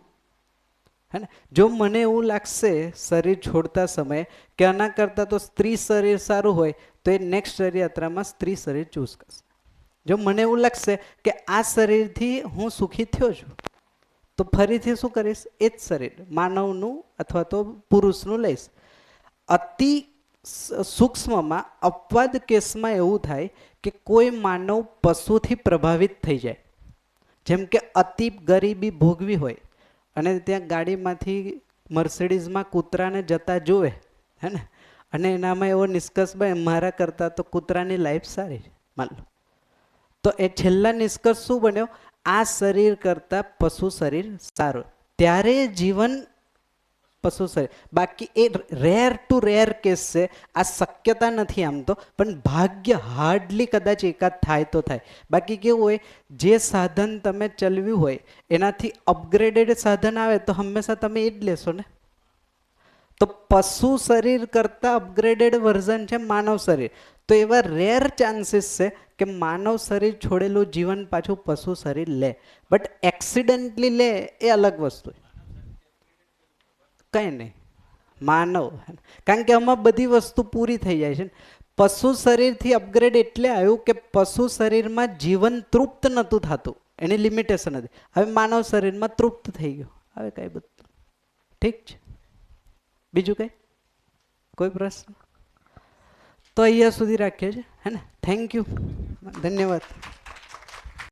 હે ને? જો મને એવું લાગશે શરીર છોડતા સમયે કે આના કરતાં તો સ્ત્રી શરીર સારું હોય, તો એ નેક્સ્ટ શરીર યાત્રામાં સ્ત્રી શરીર ચૂઝ કરશે. જો મને એવું લાગશે કે આ શરીરથી હું સુખી થયો છું, તો ફરીથી શું કરીશ? એ જ શરીર માનવનું અથવા તો પુરુષનું લઈશ. અતિ સૂક્ષ્મમાં અપવાદ કેસમાં એવું થાય કે કોઈ માનવ પશુથી પ્રભાવિત થઈ જાય, જેમ કે અતિ ગરીબી ભોગવી હોય અને ત્યાં ગાડીમાંથી મર્સિડીઝમાં કૂતરાને જતા જુએ, હે ને, અને એનામાં એવો નિષ્કર્ષ બને મારા કરતાં તો કૂતરાની લાઈફ સારી છે, માન લો, તો એ છેલ્લા નિષ્કર્ષ શું બન્યો? આ શરીર કરતાં પશુ શરીર સારું. ત્યારે જીવન પશુ શરીર. બાકી એ રેર ટુ રેર કેસ છે, આ શક્યતા નથી આમ તો, પણ ભાગ્ય હાર્ડલી કદાચ એકાદ થાય તો થાય. બાકી કેવું હોય, જે સાધન તમે ચલાવ્યું હોય એનાથી અપગ્રેડેડ સાધન આવે તો હંમેશા તમે એ જ લેશો ને. તો પશુ શરીર કરતાં અપગ્રેડેડ વર્ઝન છે માનવ શરીર. તો એવા રેર ચાન્સીસ છે કે માનવ શરીર છોડેલું જીવન પાછું પશુ શરીર લે, બટ એક્સિડન્ટલી લે એ અલગ વસ્તુ છે. કંઈ નહીં, માનવ, કારણ કે આમાં બધી વસ્તુ પૂરી થઈ જાય છે ને. પશુ શરીરથી અપગ્રેડ એટલે આવ્યું કે પશુ શરીરમાં જીવન તૃપ્ત નહોતું થતું, એની લિમિટેશન હતી. હવે માનવ શરીરમાં તૃપ્ત થઈ ગયું. હવે કાંઈ બધું ઠીક છે. બીજું કંઈ કોઈ પ્રશ્ન? તો અહીંયા સુધી રાખીએ છીએ, હે ને. થેન્ક યુ, ધન્યવાદ.